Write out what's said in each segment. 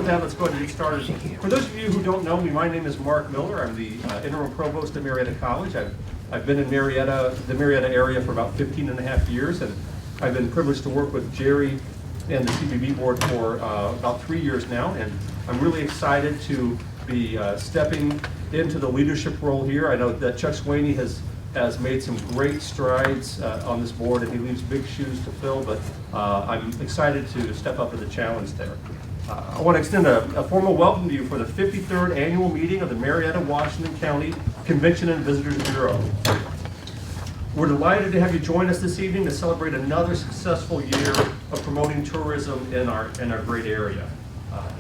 that, let's go ahead and get started. For those of you who don't know me, my name is Mark Miller. I'm the interim provost at Marietta College. I've been in the Marietta area for about 15 and a half years, and I've been privileged to work with Jerry and the CVB board for about 3 years now, and I'm really excited to be stepping into the leadership role here. I know that Chuck Swaney has made some great strides on this board, and he leaves big shoes to fill, but I'm excited to step up to the challenge there. I want to extend a formal welcome to you for the 53rd annual meeting of the Marietta, Washington County Convention and Visitors Bureau. We're delighted to have you join us this evening to celebrate another successful year of promoting tourism in our great area.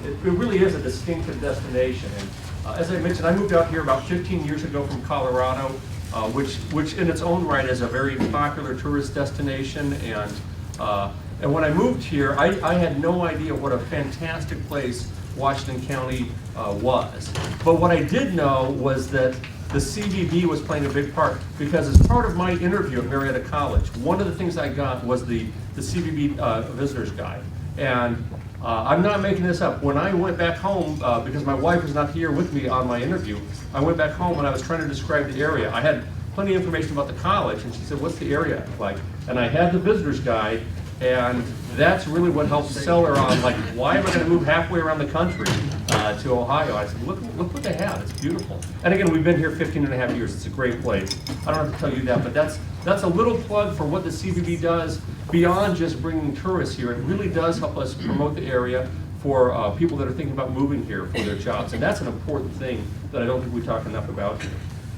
It really is a distinctive destination, and as I mentioned, I moved out here about 15 years ago from Colorado, which in its own right is a very popular tourist destination, and when I moved here, I had no idea what a fantastic place Washington County was. But what I did know was that the CVB was playing a big part, because as part of my interview at Marietta College, one of the things I got was the CVB visitor's guide. And I'm not making this up. When I went back home, because my wife was not here with me on my interview, I went back home and I was trying to describe the area. I had plenty of information about the college, and she said, "What's the area like?" And I had the visitor's guide, and that's really what helped sell her on, like, why am I going to move halfway around the country to Ohio? I said, look what they have. It's beautiful. And again, we've been here 15 and a half years. It's a great place. I don't have to tell you that, but that's a little plug for what the CVB does beyond just bringing tourists here. It really does help us promote the area for people that are thinking about moving here for their jobs, and that's an important thing that I don't think we talk enough about here.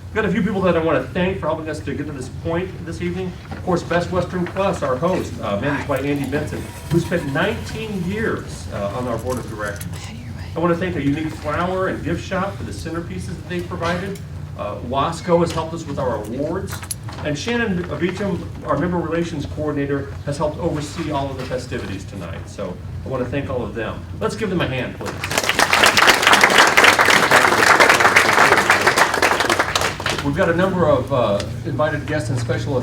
We've got a few people that I want to thank for helping us to get to this point this evening. Of course, Best Western Plus, our host, managed by Andy Benson, who spent 19 years on our board of directors. I want to thank a Unique Flower and Gift Shop for the centerpieces that they provided. Wasco has helped us with our awards. And Shannon Beecham, our member relations coordinator, has helped oversee all of the festivities tonight. So I want to thank all of them. Let's give them a hand, please. We've got a number of invited guests and special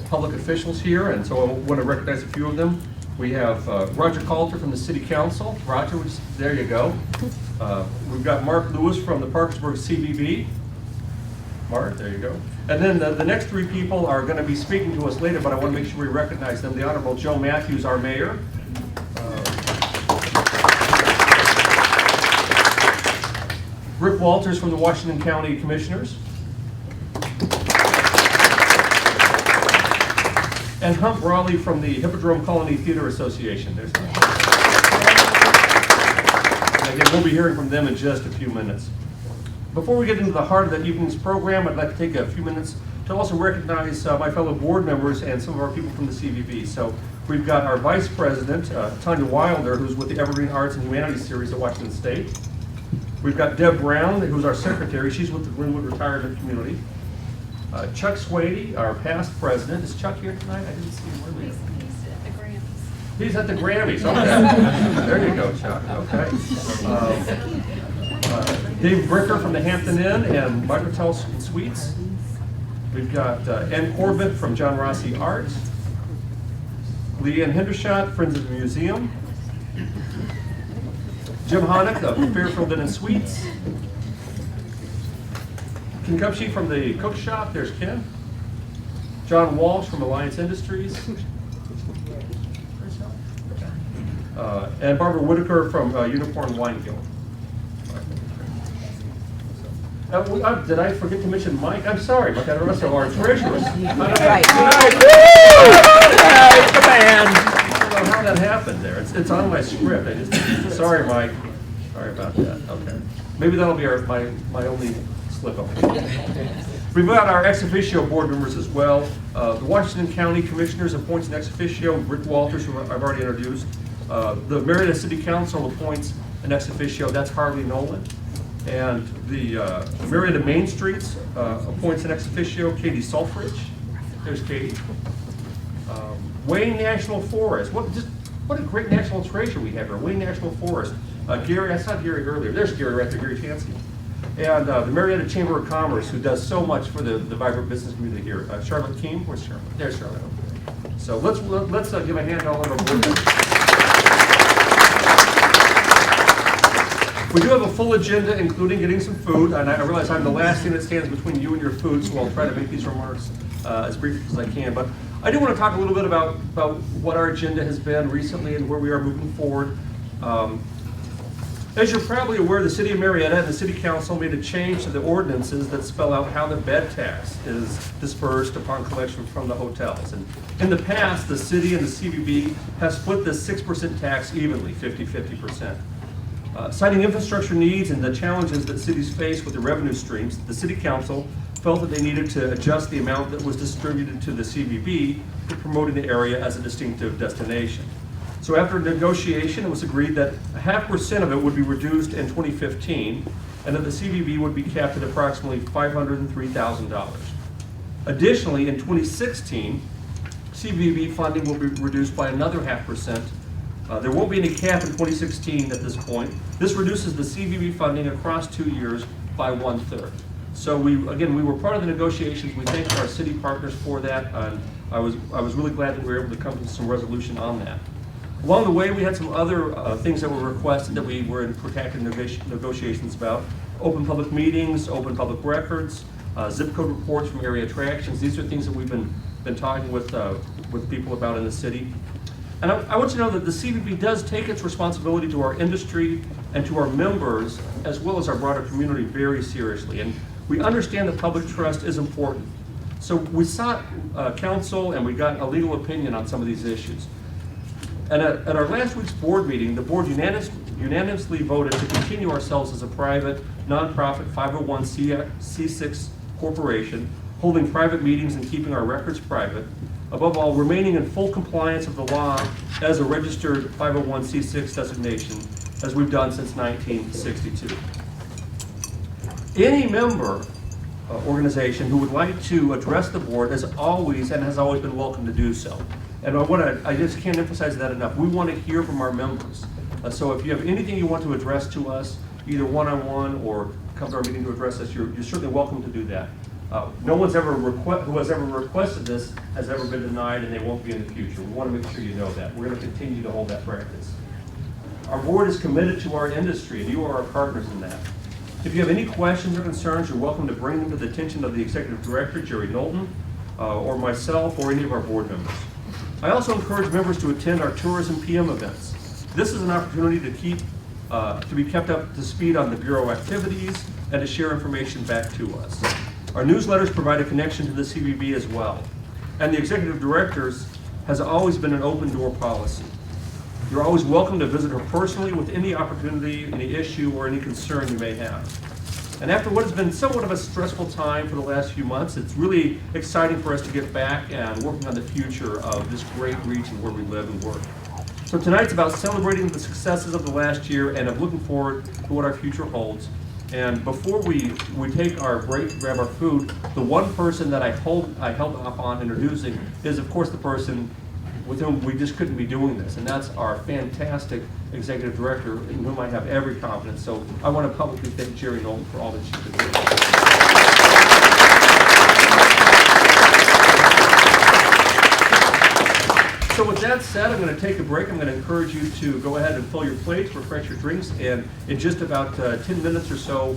public officials here, and so I want to recognize a few of them. We have Roger Coulter from the City Council. Roger, there you go. We've got Mark Lewis from the Parkersburg CVB. Mark, there you go. And then the next three people are going to be speaking to us later, but I want to make sure we recognize them. The Honorable Joe Matthews, our mayor. Rick Walters from the Washington County Commissioners. And Hump Raleigh from the Hippodrome Colony Theater Association. There's and again, we'll be hearing from them in just a few minutes. Before we get into the heart of the evening's program, I'd like to take a few minutes to also recognize my fellow board members and some of our people from the CVB. So we've got our Vice President, Tanya Wilder, who's with the Evergreen Arts and Humanities Series at Washington State. We've got Deb Brown, who's our secretary. She's with the Glenwood Retirement Community. Chuck Swaney, our past president. Is Chuck here tonight? I didn't see him earlier. He's at the Grammys. He's at the Grammys. Okay. There you go, Chuck. Okay. Dave Bricker from the Hampton Inn and Microtel Suites. We've got Ann Corbett from John Rossi Arts. Leanne Hendershot, Friends of the Museum. Jim Honick of Fairfield Inn and Suites. Ken Kupschi from the Cook Shop. There's Ken. John Walsh from Alliance Industries. And Barbara Whitaker from Unicorn Wine Guild. Did I forget to mention Mike? I'm sorry, Mike Aderoso, our treasurer. Right. The band. I don't know how that happened there. It's on my script. Sorry, Mike. Sorry about that. Okay. Maybe that'll be my only slip up. We've got our ex officio board members as well. The Washington County Commissioners appoints an ex officio, Rick Walters, who I've already introduced. The Marietta City Council appoints an ex officio, that's Harley Nolan. And the Marietta Main Streets appoints an ex officio, Katie Sulfrich. There's Katie. Wayne National Forest. What a great national treasure we have here. Wayne National Forest. Gary, I saw Gary earlier. There's Gary right there, Gary Chansky. And the Marietta Chamber of Commerce, who does so much for the vibrant business community here. Charlotte Keem. Where's Charlotte? There's Charlotte. So let's give a hand to all of our board members. We do have a full agenda, including getting some food, and I realize I'm the last thing that stands between you and your food, so I'll try to make these remarks as brief as I can. But I do want to talk a little bit about what our agenda has been recently and where we are moving forward. As you're probably aware, the City of Marietta and the City Council made a change to the ordinances that spell out how the bed tax is dispersed upon collection from the hotels. And in the past, the city and the CVB have split this 6% tax evenly, 50-50%. Citing infrastructure needs and the challenges that cities face with the revenue streams, the City Council felt that they needed to adjust the amount that was distributed to the CVB for promoting the area as a distinctive destination. So after negotiation, it was agreed that 0.5% of it would be reduced in 2015, and that the CVB would be capped at approximately $503,000. Additionally, in 2016, CVB funding will be reduced by another 0.5%. There won't be any cap in 2016 at this point. This reduces the CVB funding across 2 years by 1/3. So we were part of the negotiations. We thank our city partners for that, and I was really glad that we were able to come to some resolution on that. Along the way, we had some other things that were requested that we were in protracted negotiations about. Open public meetings, open public records, zip code reports from area attractions. These are things that we've been talking with people about in the city. And I want you to know that the CVB does take its responsibility to our industry and to our members, as well as our broader community, very seriously. And we understand that public trust is important. So we sought counsel and we got a legal opinion on some of these issues. At our last week's board meeting, the board unanimously voted to continue ourselves as a private, nonprofit 501c6 corporation, holding private meetings and keeping our records private. Above all, remaining in full compliance of the law as a registered 501c6 designation, as we've done since 1962. Any member organization who would like to address the board has always been welcome to do so. And I just can't emphasize that enough. We want to hear from our members. So if you have anything you want to address to us, either one-on-one or come to our meeting to address us, you're certainly welcome to do that. No one's who has ever requested this has ever been denied, and they won't be in the future. We want to make sure you know that. We're going to continue to hold that practice. Our board is committed to our industry, and you are our partners in that. If you have any questions or concerns, you're welcome to bring them to the attention of the Executive Director, Jerry Knowlton, or myself, or any of our board members. I also encourage members to attend our Tourism PM events. This is an opportunity to be kept up to speed on the Bureau activities and to share information back to us. Our newsletters provide a connection to the CVB as well. And the Executive Director's has always been an open door policy. You're always welcome to visit her personally with any opportunity, any issue, or any concern you may have. And after what has been somewhat of a stressful time for the last few months, it's really exciting for us to get back and working on the future of this great region where we live and work. So tonight's about celebrating the successes of the last year and of looking forward to what our future holds. And before we take our break to grab our food, the one person that I held off on introducing is, of course, the person with whom we just couldn't be doing this, and that's our fantastic Executive Director, in whom I have every confidence. So I want to publicly thank Jerry Knowlton for all that she's been doing. So with that said, I'm going to take a break. I'm going to encourage you to go ahead and fill your plates, refresh your drinks, and in just about 10 minutes or so,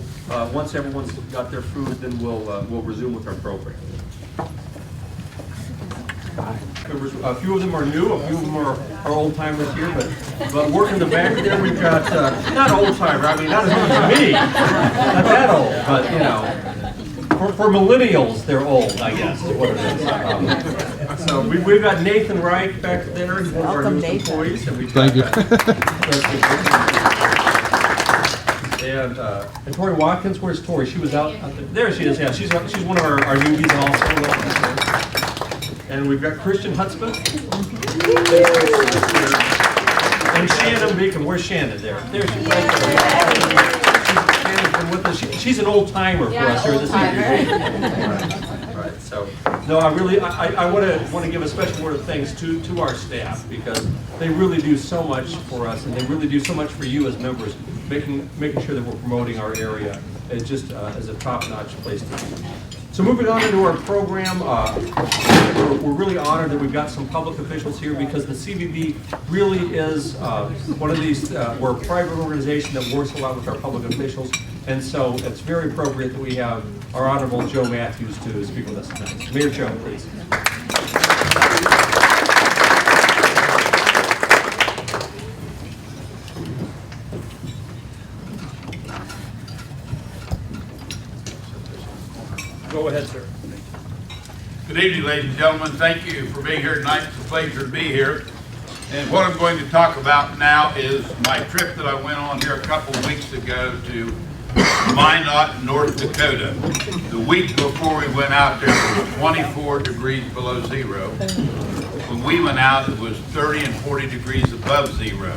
once everyone's got their food, then we'll resume with our program. A few of them are new, a few of them are old timers here, but working in the back there, we've got, not old timer, I mean, not as old as me, not that old, but you know, for millennials, they're old, I guess, is what it is. So we've got Nathan Wright back there, he's one of our newest employees, and we've got, and Tori Watkins, where's Tori? She was out there she is, yeah, she's one of our newbies also. And we've got Christian Hutzman. And Shannon Beacon. Where's Shannon? There she is. Shannon's been with us. She's an old timer for us here this evening. Right. So, no, I want to give a special word of thanks to our staff, because they really do so much for us, and they really do so much for you as members, making sure that we're promoting our area as just as a top-notch place to be. So moving on into our program, we're really honored that we've got some public officials here because the CVB really is one of these, we're a private organization that works a lot with our public officials, and so it's very appropriate that we have our Honorable Joe Matthews to speak with us tonight. Mayor Joe, please. Go ahead, sir. Good evening, ladies and gentlemen. Thank you for being here tonight. It's a pleasure to be here. And what I'm going to talk about now is my trip that I went on here a couple of weeks ago to Minot, North Dakota. The week before we went out there, it was 24 degrees below zero. When we went out, it was 30 and 40 degrees above zero.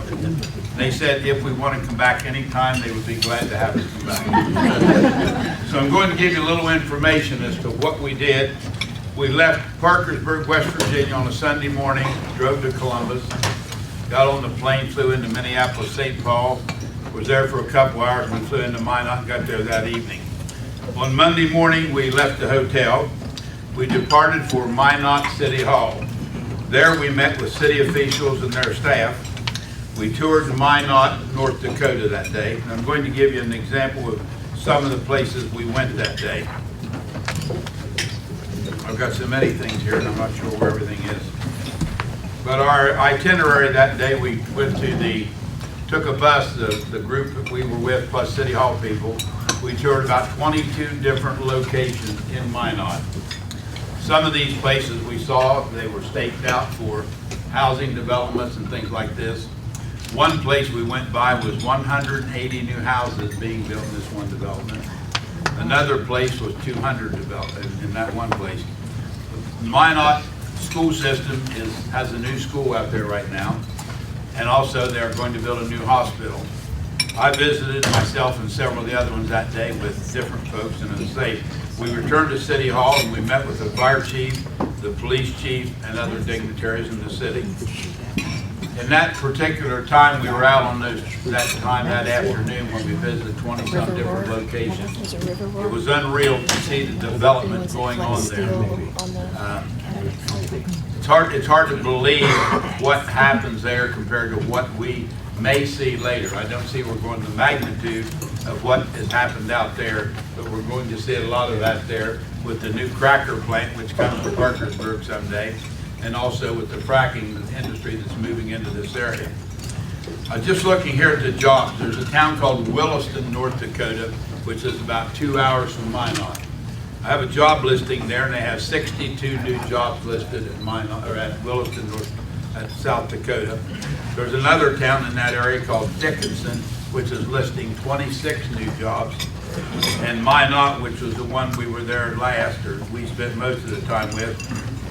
They said if we want to come back anytime, they would be glad to have us come back. So I'm going to give you a little information as to what we did. We left Parkersburg, West Virginia on a Sunday morning, drove to Columbus, got on the plane, flew into Minneapolis, St. Paul, was there for a couple hours, and we flew into Minot and got there that evening. On Monday morning, we left the hotel. We departed for Minot City Hall. There we met with city officials and their staff. We toured Minot, North Dakota that day, and I'm going to give you an example of some of the places we went that day. I've got so many things here and I'm not sure where everything is. But our itinerary that day, we went to took a bus, the group that we were with plus City Hall people. We toured about 22 different locations in Minot. Some of these places we saw, they were staked out for housing developments and things like this. One place we went by was 180 new houses being built in this one development. Another place was 200 developed in that one place. The Minot school system has a new school out there right now, and also they're going to build a new hospital. I visited myself and several of the other ones that day with different folks, and as I say, we returned to City Hall and we met with the fire chief, the police chief, and other dignitaries in the city. In that particular time, we were out on that afternoon when we visited 20-some different locations. It was unreal to see the development going on there. It's hard to believe what happens there compared to what we may see later. I don't see we're going to the magnitude of what has happened out there, but we're going to see a lot of that there with the new cracker plant, which comes to Parkersburg someday, and also with the fracking industry that's moving into this area. Just looking here at the jobs, there's a town called Williston, North Dakota, which is about 2 hours from Minot. I have a job listing there, and they have 62 new jobs listed at Minot, or at Williston, at South Dakota. There's another town in that area called Dickinson, which is listing 26 new jobs. And Minot, which was the one we were there last, or we spent most of the time with,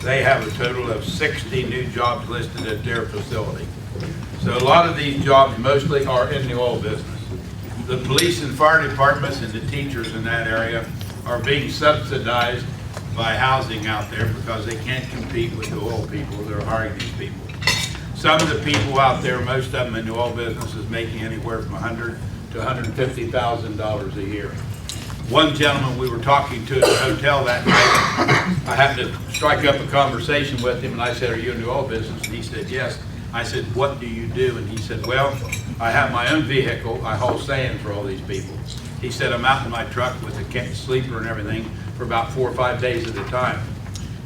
they have a total of 60 new jobs listed at their facility. So a lot of these jobs mostly are in the oil business. The police and fire departments and the teachers in that area are being subsidized by housing out there because they can't compete with the oil people that are hiring these people. Some of the people out there, most of them in the oil business, is making anywhere from $100,000 to $150,000 a year. One gentleman we were talking to at the hotel that night, I happened to strike up a conversation with him, and I said, "Are you in the oil business?" And he said, "Yes." I said, "What do you do?" And he said, "Well, I have my own vehicle. I haul sand for all these people." He said, "I'm out in my truck with a sleeper and everything for about 4 or 5 days at a time."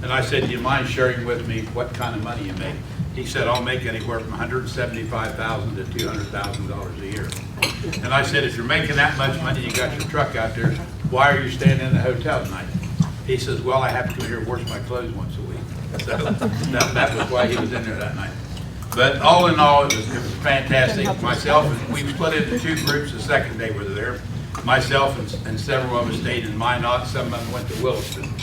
And I said, "Do you mind sharing with me what kind of money you make?" He said, "I'll make anywhere from $175,000 to $200,000 a year." And I said, "If you're making that much money, you got your truck out there, why are you staying in the hotel tonight?" He says, "Well, I have to come here and wash my clothes once a week." So that was why he was in there that night. But all in all, it was fantastic. Myself, and we split into 2 groups the second day we were there. Myself and several of us stayed in Minot. Some of them went to Williston.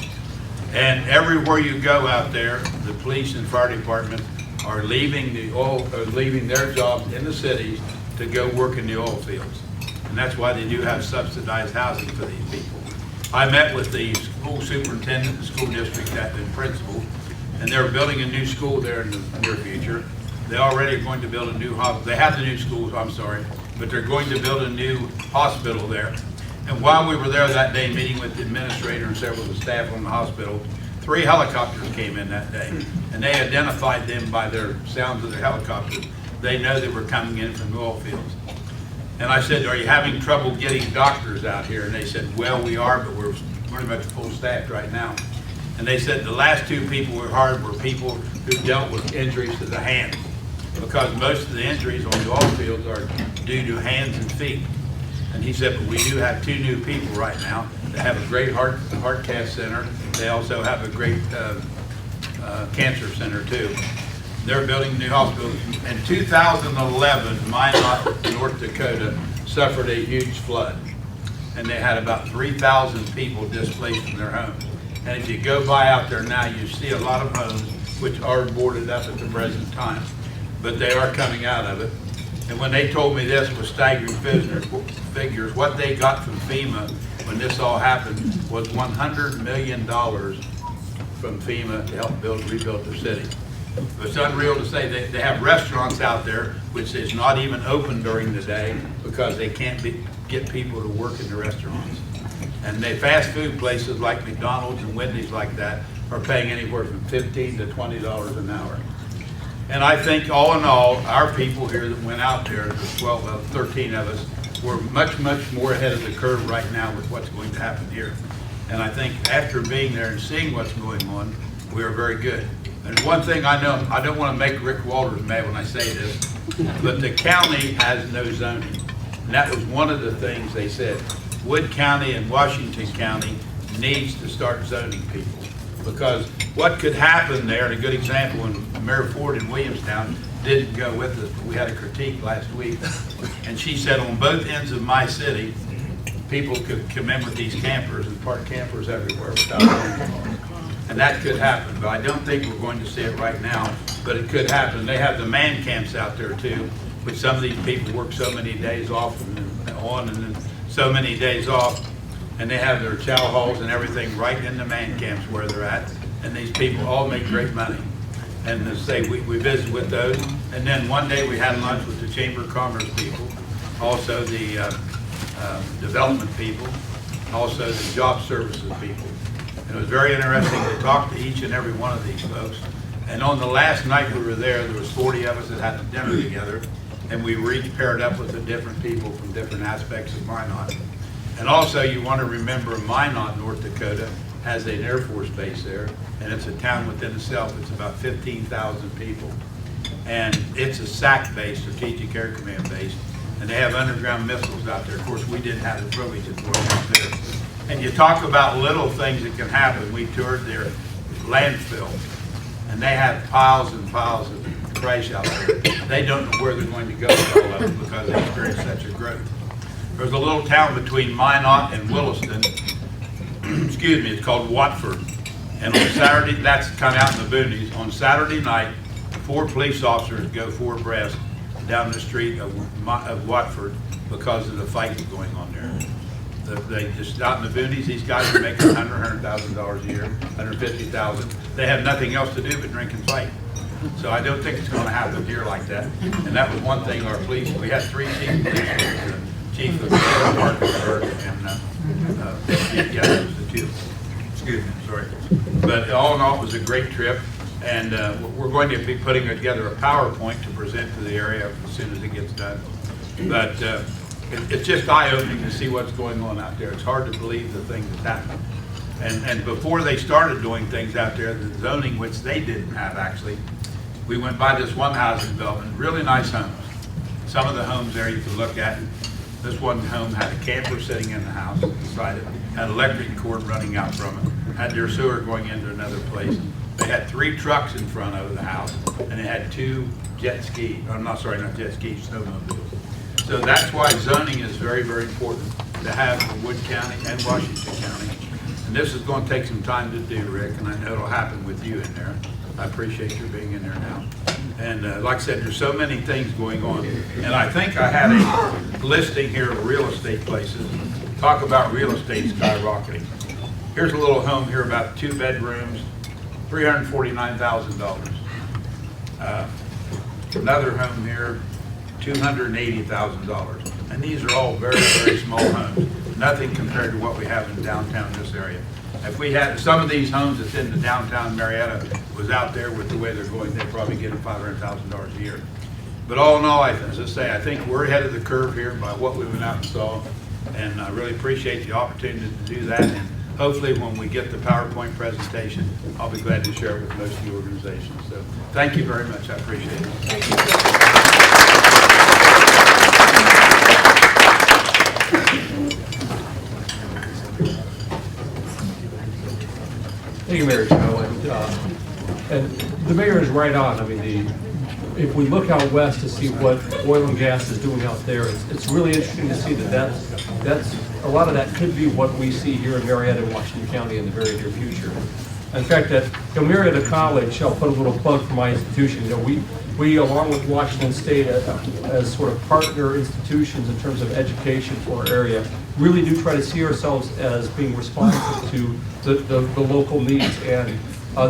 And everywhere you go out there, the police and fire department are leaving their jobs in the cities to go work in the oil fields. And that's why they do have subsidized housing for these people. I met with the school superintendent, the school district and principal, and they're building a new school there in the near future. They're already going to build a new hospital. They have the new schools, I'm sorry, but they're going to build a new hospital there. And while we were there that day meeting with the administrator and several of the staff on the hospital, 3 helicopters came in that day, and they identified them by their sounds of their helicopters. They know they were coming in from the oil fields. And I said, are you having trouble getting doctors out here? And they said, well, we are, but we're pretty much full staffed right now. And they said the last 2 people we hired were people who dealt with injuries to the hands, because most of the injuries on the oil fields are due to hands and feet. And he said, but we do have 2 new people right now. They have a great heart cath center. They also have a great cancer center too. They're building a new hospital. In 2011, Minot, North Dakota, suffered a huge flood. And they had about 3,000 people displaced from their homes. And if you go by out there now, you see a lot of homes which are boarded up at the present time. But they are coming out of it. And when they told me this was staggering figures, what they got from FEMA when this all happened was $100 million from FEMA to help rebuild their city. It's unreal to say they have restaurants out there which is not even open during the day because they can't get people to work in the restaurants. And they fast food places like McDonald's and Wendy's like that are paying anywhere from $15 to $20 an hour. And I think all in all, our people here that went out there, the 13 of us, we're much, much more ahead of the curve right now with what's going to happen here. And I think after being there and seeing what's going on, we are very good. And one thing I know, I don't want to make Rick Walters mad when I say this, but the county has no zoning. And that was one of the things they said. Wood County and Washington County needs to start zoning people. Because what could happen there, and a good example, when Mayor Ford in Williamstown didn't go with us, but we had a critique last week, and she said on both ends of my city, people could come in with these campers and park campers everywhere without zoning. And that could happen, but I don't think we're going to see it right now, but it could happen. They have the man camps out there too, which some of these people work so many days off and then on and then so many days off. And they have their chow halls and everything right in the man camps where they're at. And these people all make great money. And as I say, we visit with those. And then one day we had lunch with the Chamber of Commerce people, also the development people, also the job services people. And it was very interesting to talk to each and every one of these folks. And on the last night we were there was 40 of us that had dinner together. And we were each paired up with the different people from different aspects of Minot. And also you want to remember Minot, North Dakota, has an Air Force base there, and it's a town within itself. It's about 15,000 people. And it's a SAC base, Strategic Air Command base, and they have underground missiles out there. Of course, we didn't have the privilege of going out there. And you talk about little things that can happen. We toured their landfill, and they have piles and piles of trash out there. They don't know where they're going to go with all of it because they experienced such a growth. There's a little town between Minot and Williston, excuse me, it's called Watford. And on Saturday, that's kind of out in the boonies, on Saturday night, 4 police officers go 4 abreast down the street of Watford because of the fight that's going on there. They just out in the boonies, these guys are making $100,000 a year, $150,000. They have nothing else to do but drink and fight. So I don't think it's going to happen here like that. And that was one thing our police, we had 3 chief police officers. Chief of Parkersburg and yeah, that was the 2. Excuse me, sorry. But all in all, it was a great trip, and we're going to be putting together a PowerPoint to present to the area as soon as it gets done. But it's just eye-opening to see what's going on out there. It's hard to believe the things that's happening. And before they started doing things out there, the zoning, which they didn't have actually, we went by this one housing development, really nice homes. Some of the homes there you can look at. This one home had a camper sitting in the house beside it, had an electric cord running out from it, had their sewer going into another place. They had 3 trucks in front of the house, and they had 2 jet ski, not jet skis, snowmobiles. So that's why zoning is very, very important to have for Wood County and Washington County. And this is going to take some time to do, Rick, and I know it'll happen with you in there. I appreciate your being in there now. And like I said, there's so many things going on. And I think I had a listing here of real estate places. Talk about real estate skyrocketing. Here's a little home here, about 2 bedrooms, $349,000. Another home here, $280,000. And these are all very, very small homes. nothing compared to what we have in downtown this area. If we had some of these homes that's in the downtown Marietta was out there with the way they're going, they'd probably get $500,000 a year. But all in all, as I say, I think we're ahead of the curve here by what we went out and saw, and I really appreciate the opportunity to do that. And hopefully, when we get the PowerPoint presentation, I'll be glad to share it with most of the organizations. So, thank you very much. I appreciate it. Thank you. Thank you, Mayor Joe. And the mayor is right on. I mean, if we look out west to see what oil and gas is doing out there, it's really interesting to see that's a lot of that could be what we see here in Marietta and Washington County in the very near future. In fact, at Marietta College, I'll put a little plug for my institution. We along with Washington State, as sort of partner institutions in terms of education for our area, really do try to see ourselves as being responsive to the local needs. And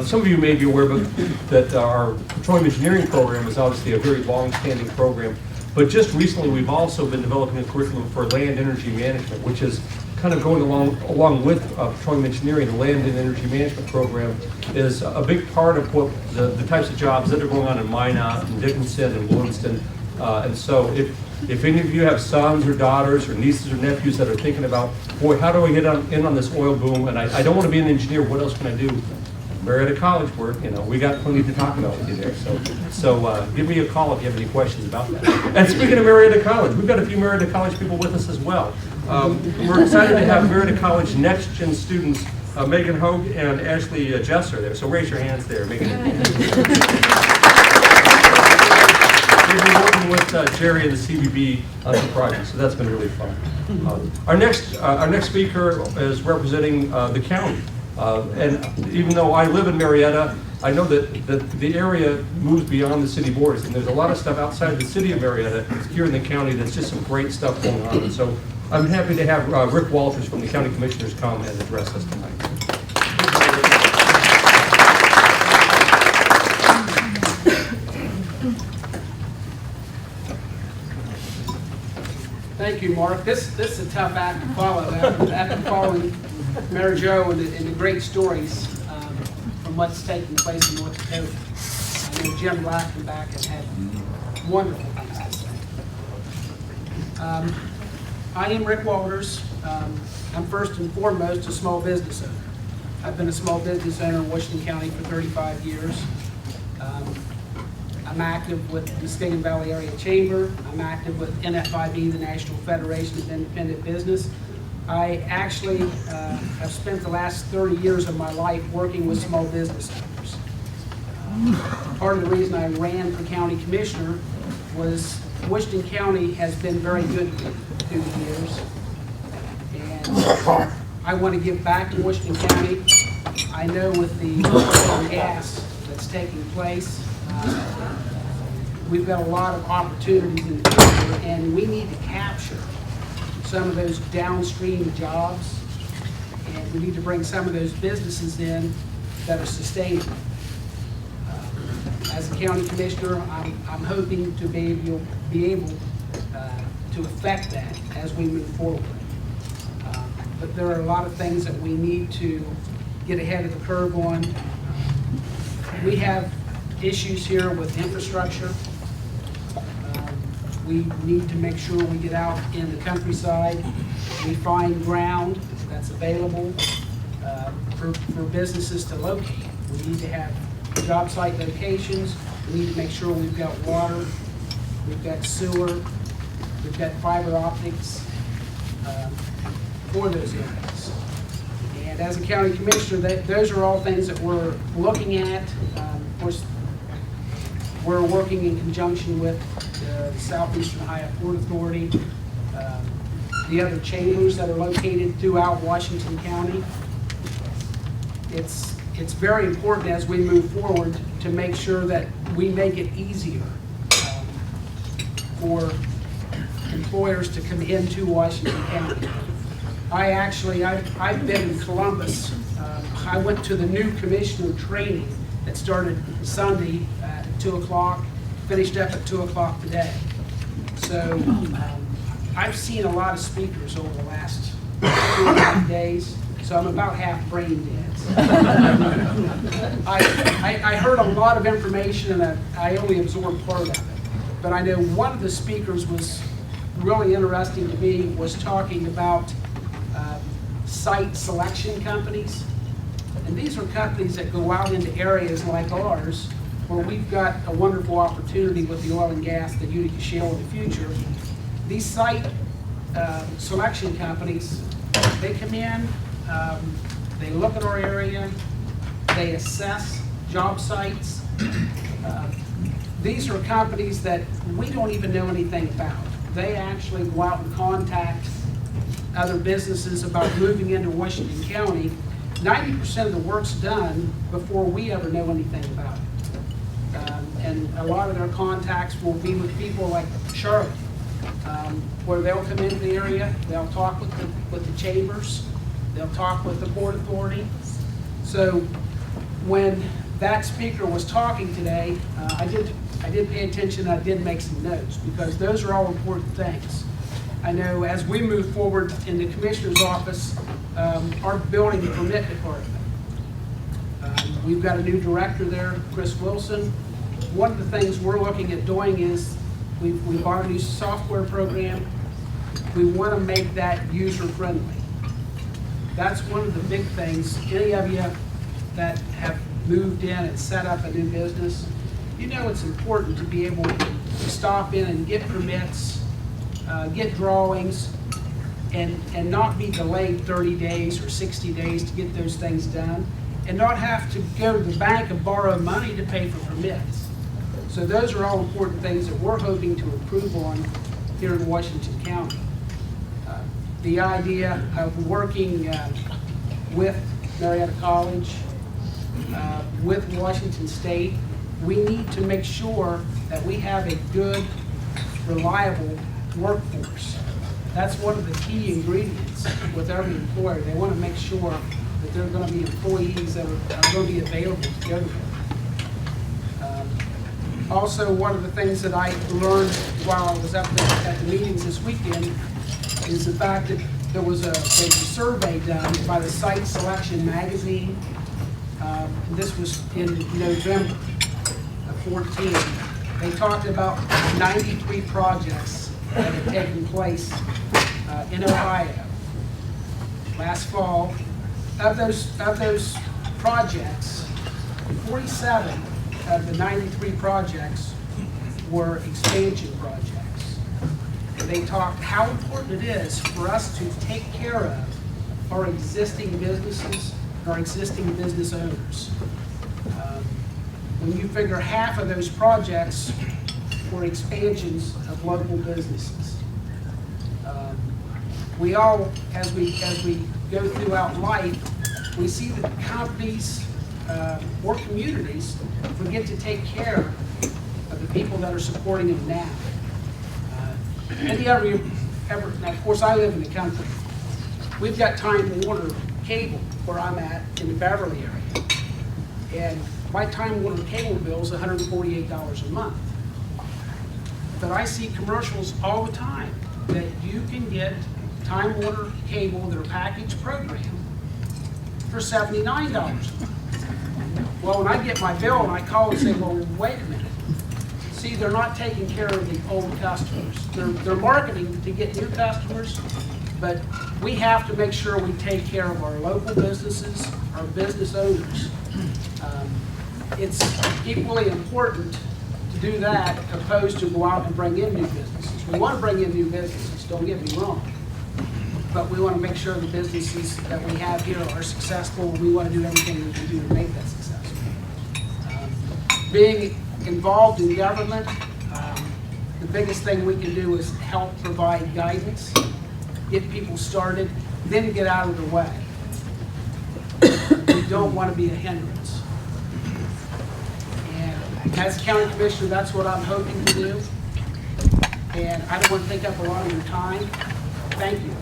some of you may be aware that our petroleum engineering program is obviously a very long-standing program. But just recently, we've also been developing a curriculum for land energy management, which is kind of going along with petroleum engineering. The land and energy management program is a big part of what the types of jobs that are going on in Minot and Dickinson and Williamston. And so if any of you have sons or daughters or nieces or nephews that are thinking about, boy, how do I get in on this oil boom, and I don't want to be an engineer, what else can I do? Marietta College work, we got plenty to talk about with you there. So give me a call if you have any questions about that. And speaking of Marietta College, we've got a few Marietta College people with us as well. We're excited to have Marietta College Next Gen students, Megan Hogue and Ashley Jesser there. So raise your hands there, Megan. We've been working with Jerry and the CVB on the project, so that's been really fun. Our next speaker is representing the county. And even though I live in Marietta, I know that the area moves beyond the city borders, and there's a lot of stuff outside the city of Marietta here in the county that's just some great stuff going on. And so I'm happy to have Rick Walters from the County Commissioners come and address us tonight. Thank you, Mark. This is a tough act to follow. After following Mayor Joe and the great stories from what's taking place in North Dakota, I know Jim Lackenbach has had wonderful things to say. I am Rick Walters. I'm first and foremost a small business owner. I've been a small business owner in Washington County for 35 years. I'm active with the Muskegon Valley Area Chamber. I'm active with NFIB, the National Federation of Independent Business. I actually have spent the last 30 years of my life working with small business owners. Part of the reason I ran for county commissioner was Washington County has been very good through the years. And I want to give back to Washington County. I know with the oil and gas that's taking place, we've got a lot of opportunities in the future, and we need to capture some of those downstream jobs, and we need to bring some of those businesses in that are sustainable. As a county commissioner, I'm hoping to be able to affect that as we move forward. But there are a lot of things that we need to get ahead of the curve on. We have issues here with infrastructure. We need to make sure we get out in the countryside. We find ground that's available for businesses to locate. We need to have job site locations. We need to make sure we've got water, we've got sewer, we've got fiber optics for those areas. And as a county commissioner, those are all things that we're looking at. Of course, we're working in conjunction with the Southeastern Ohio Port Authority, the other chambers that are located throughout Washington County. It's very important as we move forward to make sure that we make it easier for employers to come into Washington County. I've been in Columbus. I went to the new commissioner training that started Sunday at 2 o'clock, finished up at 2 o'clock today. So I've seen a lot of speakers over the last 2.5 days, so I'm about half brain dead. I heard a lot of information and I only absorbed part of it. But I know one of the speakers was really interesting to me, was talking about site selection companies. And these are companies that go out into areas like ours where we've got a wonderful opportunity with the oil and gas, the Utica Shale in the future. These site selection companies, they come in, they look at our area, they assess job sites. These are companies that we don't even know anything about. They actually go out and contact other businesses about moving into Washington County. 90% of the work's done before we ever know anything about it. And a lot of their contacts will be with people like Charlotte, where they'll come into the area, they'll talk with the chambers, they'll talk with the Port Authority. So when that speaker was talking today, I did pay attention, I did make some notes, because those are all important things. I know as we move forward in the Commissioner's office, our building permit department, we've got a new director there, Chris Wilson. One of the things we're looking at doing is we bought a new software program. We want to make that user-friendly. That's one of the big things. Any of you that have moved in and set up a new business, you know it's important to be able to stop in and get permits, get drawings, and not be delayed 30 days or 60 days to get those things done, and not have to go to the bank and borrow money to pay for permits. So those are all important things that we're hoping to improve on here in Washington County. The idea of working with Marietta College, with Washington State, we need to make sure that we have a good, reliable workforce. That's one of the key ingredients with every employer. They want to make sure that there are going to be employees that are going to be available to go to work. Also, one of the things that I learned while I was up there at the meetings this weekend is the fact that there was a survey done by the Site Selection magazine. This was in November of 14. They talked about 93 projects that had taken place in Ohio last fall. Of those projects, 47 of the 93 projects were expansion projects. They talked how important it is for us to take care of our existing businesses, our existing business owners. When you figure half of those projects were expansions of local businesses. We all, as we go throughout life, we see that companies or communities forget to take care of the people that are supporting them now. Now, of course, I live in the country. We've got Time Warner cable where I'm at in the Beverly area. And my Time Warner cable bill is $148 a month. But I see commercials all the time that you can get Time Warner cable, their package program, for $79 a month. Well, when I get my bill and I call and say, well, wait a minute. See, they're not taking care of the old customers. They're marketing to get new customers, but we have to make sure we take care of our local businesses, our business owners. It's equally important to do that opposed to go out and bring in new businesses. We want to bring in new businesses, don't get me wrong. But we want to make sure the businesses that we have here are successful. We want to do everything we can do to make that successful. Being involved in government, the biggest thing we can do is help provide guidance, get people started, then get out of the way. We don't want to be a hindrance. And as county commissioner, that's what I'm hoping to do. And I don't want to take up a lot of your time. Thank you.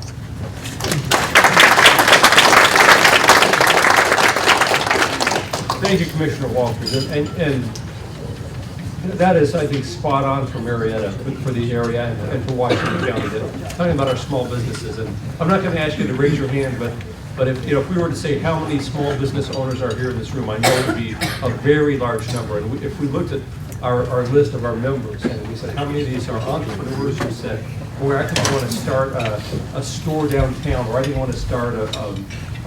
Thank you, Commissioner Walters. And that is, I think, spot on for Marietta, for the area, and for Washington County. Talking about our small businesses, and I'm not going to ask you to raise your hand, but if if we were to say how many small business owners are here in this room, I know it would be a very large number. And if we looked at our list of our members, and we said how many of these are entrepreneurs who said, "Boy, I think I want to start a store downtown, or I think I want to start a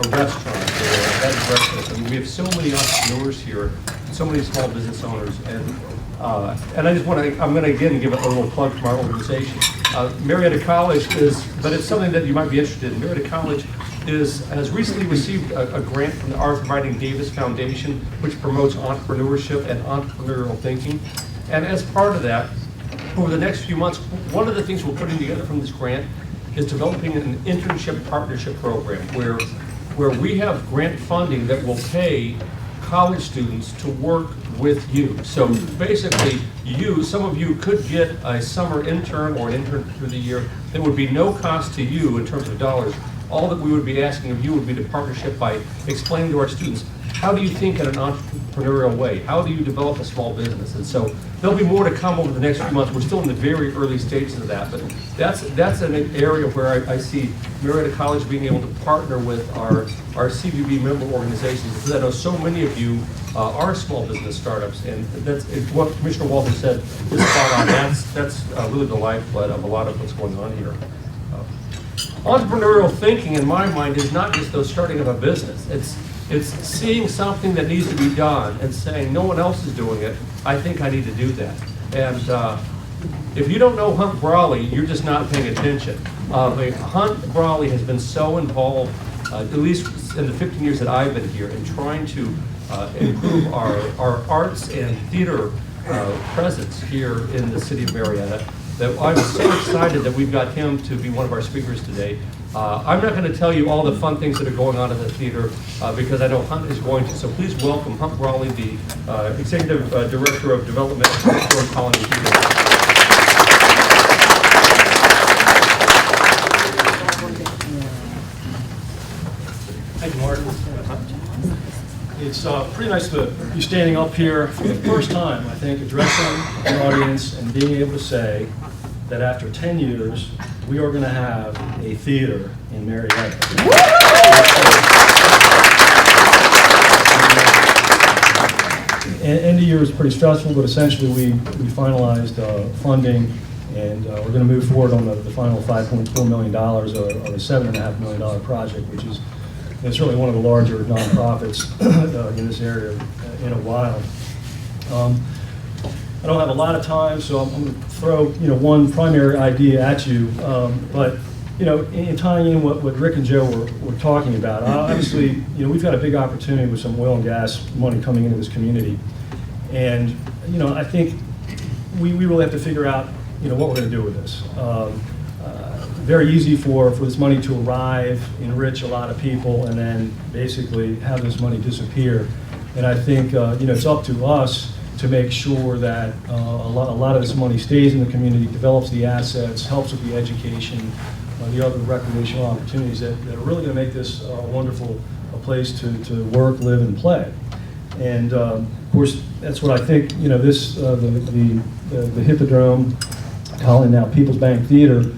restaurant or a bed and breakfast." I mean, we have so many entrepreneurs here, so many small business owners, and I just want to, I'm going to again give a little plug from our organization. Marietta College is, but it's something that you might be interested in. Marietta College has recently received a grant from the Arthur Riding Davis Foundation, which promotes entrepreneurship and entrepreneurial thinking. And as part of that, over the next few months, one of the things we're putting together from this grant is developing an internship partnership program where we have grant funding that will pay college students to work with you. So basically, some of you could get a summer intern or an intern through the year that would be no cost to you in terms of dollars. All that we would be asking of you would be to partnership by explaining to our students, how do you think in an entrepreneurial way? How do you develop a small business? And so there'll be more to come over the next few months. We're still in the very early stages of that, but that's an area where I see Marietta College being able to partner with our CVB member organizations, because I know so many of you are small business startups, and that's what Commissioner Walter said is spot on. That's really the lifeblood of a lot of what's going on here. Entrepreneurial thinking, in my mind, is not just the starting of a business. It's seeing something that needs to be done and saying, no one else is doing it, I think I need to do that. And if you don't know Hunt Brawley, you're just not paying attention. Hunt Brawley has been so involved, at least in the 15 years that I've been here, in trying to improve our arts and theater presence here in the city of Marietta, that I'm so excited that we've got him to be one of our speakers today. I'm not going to tell you all the fun things that are going on at the theater because I know Hunt is going to. So please welcome Hunt Brawley, the Executive Director of Development at Shore Colony Theater. Thank you, Martin. It's pretty nice to be standing up here for the first time, I think, addressing an audience and being able to say that after 10 years, we are going to have a theater in Marietta. End of year was pretty stressful, but essentially we finalized funding, and we're going to move forward on the final $5.4 million or a $7.5 million project, which is certainly one of the larger nonprofits in this area in a while. I don't have a lot of time, so I'm going to throw one primary idea at you. But in tying in what Rick and Joe were talking about, obviously we've got a big opportunity with some oil and gas money coming into this community, and I think we really have to figure out what we're going to do with this. Very easy for this money to arrive, enrich a lot of people, and then basically have this money disappear. And I think it's up to us to make sure that a lot of this money stays in the community, develops the assets, helps with the education, the other recreational opportunities that are really going to make this a wonderful place to work, live, and play. And of course, that's what I think. This the Hippodrome, Colony, now People's Bank Theater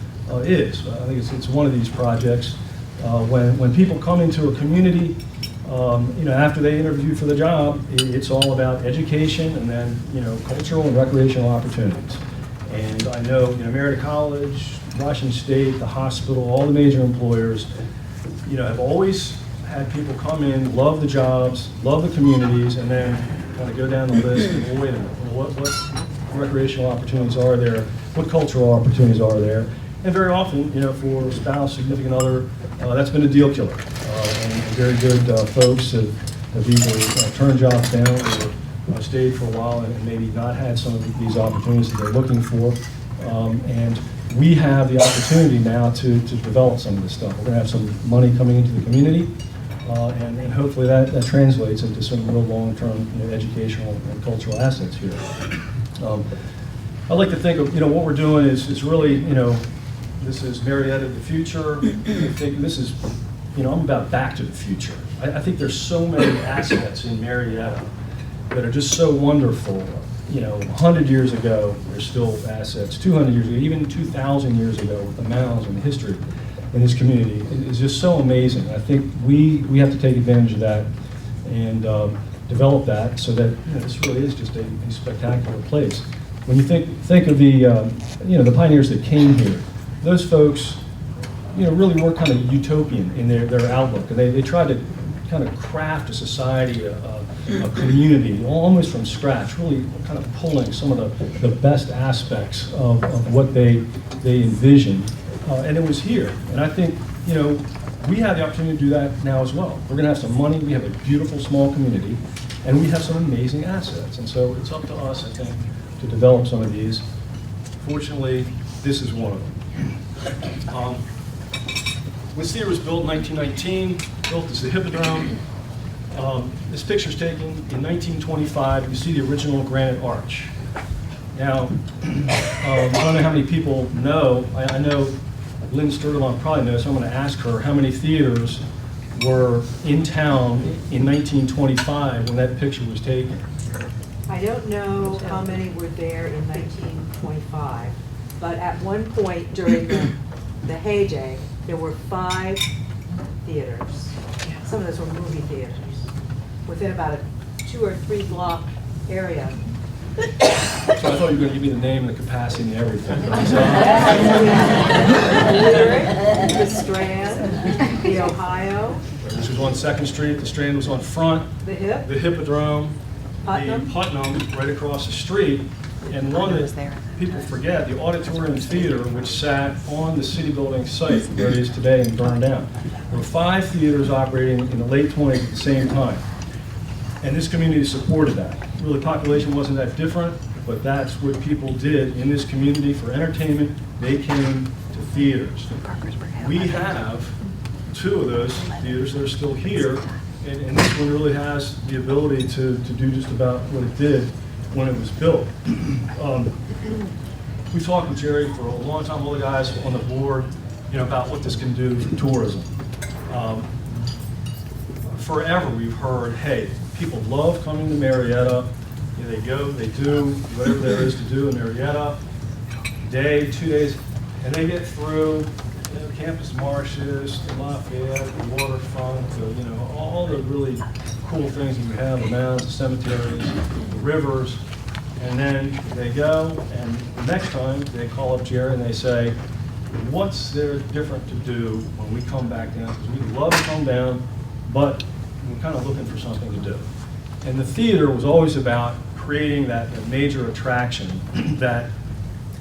is. I think it's one of these projects. When people come into a community, after they interview for the job, it's all about education and then cultural and recreational opportunities. And I know Marietta College, Washington State, the hospital, all the major employers, have always had people come in, love the jobs, love the communities, and then kind of go down the list and, well, wait a minute, what recreational opportunities are there? What cultural opportunities are there? And very often, for a spouse, significant other, that's been a deal killer. And very good folks have either turned jobs down or stayed for a while and maybe not had some of these opportunities that they're looking for. And we have the opportunity now to develop some of this stuff. We're going to have some money coming into the community, and hopefully that translates into some real long-term educational and cultural assets here. I like to think of what we're doing is really this is Marietta of the future. I think this is I'm about back to the future. I think there's so many assets in Marietta that are just so wonderful. 100 years ago, there's still assets. 200 years ago, even 2,000 years ago, with the mounds and the history in this community is just so amazing. I think we have to take advantage of that and develop that so that this really is just a spectacular place. When you think of the the pioneers that came here, those folks really were kind of utopian in their outlook, and they tried to kind of craft a society, a community, almost from scratch, really kind of pulling some of the best aspects of what they envisioned. And it was here. And I think, we have the opportunity to do that now as well. We're going to have some money, we have a beautiful small community, and we have some amazing assets. And so it's up to us, I think, to develop some of these. Fortunately, this is one of them. This theater was built in 1919, built as the Hippodrome. This picture is taken in 1925. You see the original granite arch. Now, I don't know how many people know. I know Lynn Sturdelon probably knows, so I'm going to ask her how many theaters were in town in 1925 when that picture was taken. I don't know how many were there in 1925, but at one point during the heyday, there were 5 theaters. Some of those were movie theaters within about a 2 or 3 block area. So I thought you were going to give me the name and the capacity and everything. The Strand, the Ohio, This was on 2nd Street, the Strand was on front, the Hip, the Hippodrome, Putnam. the Putnam right across the street, and one that people forget, the Auditorium Theater, which sat on the city building site where it is today and burned down. There were 5 theaters operating in the late 20s at the same time, and this community supported that. Really, population wasn't that different, but that's what people did in this community for entertainment. They came to theaters. We have 2 of those theaters that are still here, and this one really has the ability to do just about what it did when it was built. We talked with Jerry for a long time, all the guys on the board, about what this can do for tourism. Forever we've heard, hey, people love coming to Marietta. They go, they do whatever there is to do in Marietta, day, 2 days, and they get through Campus Marshes, the Lafayette, the waterfront, all the really cool things that we have, the mounds, the cemeteries, the rivers, and then they go, and the next time they call up Jerry and they say, what's there different to do when we come back down? Because we love to come down, but we're kind of looking for something to do. And the theater was always about creating that major attraction that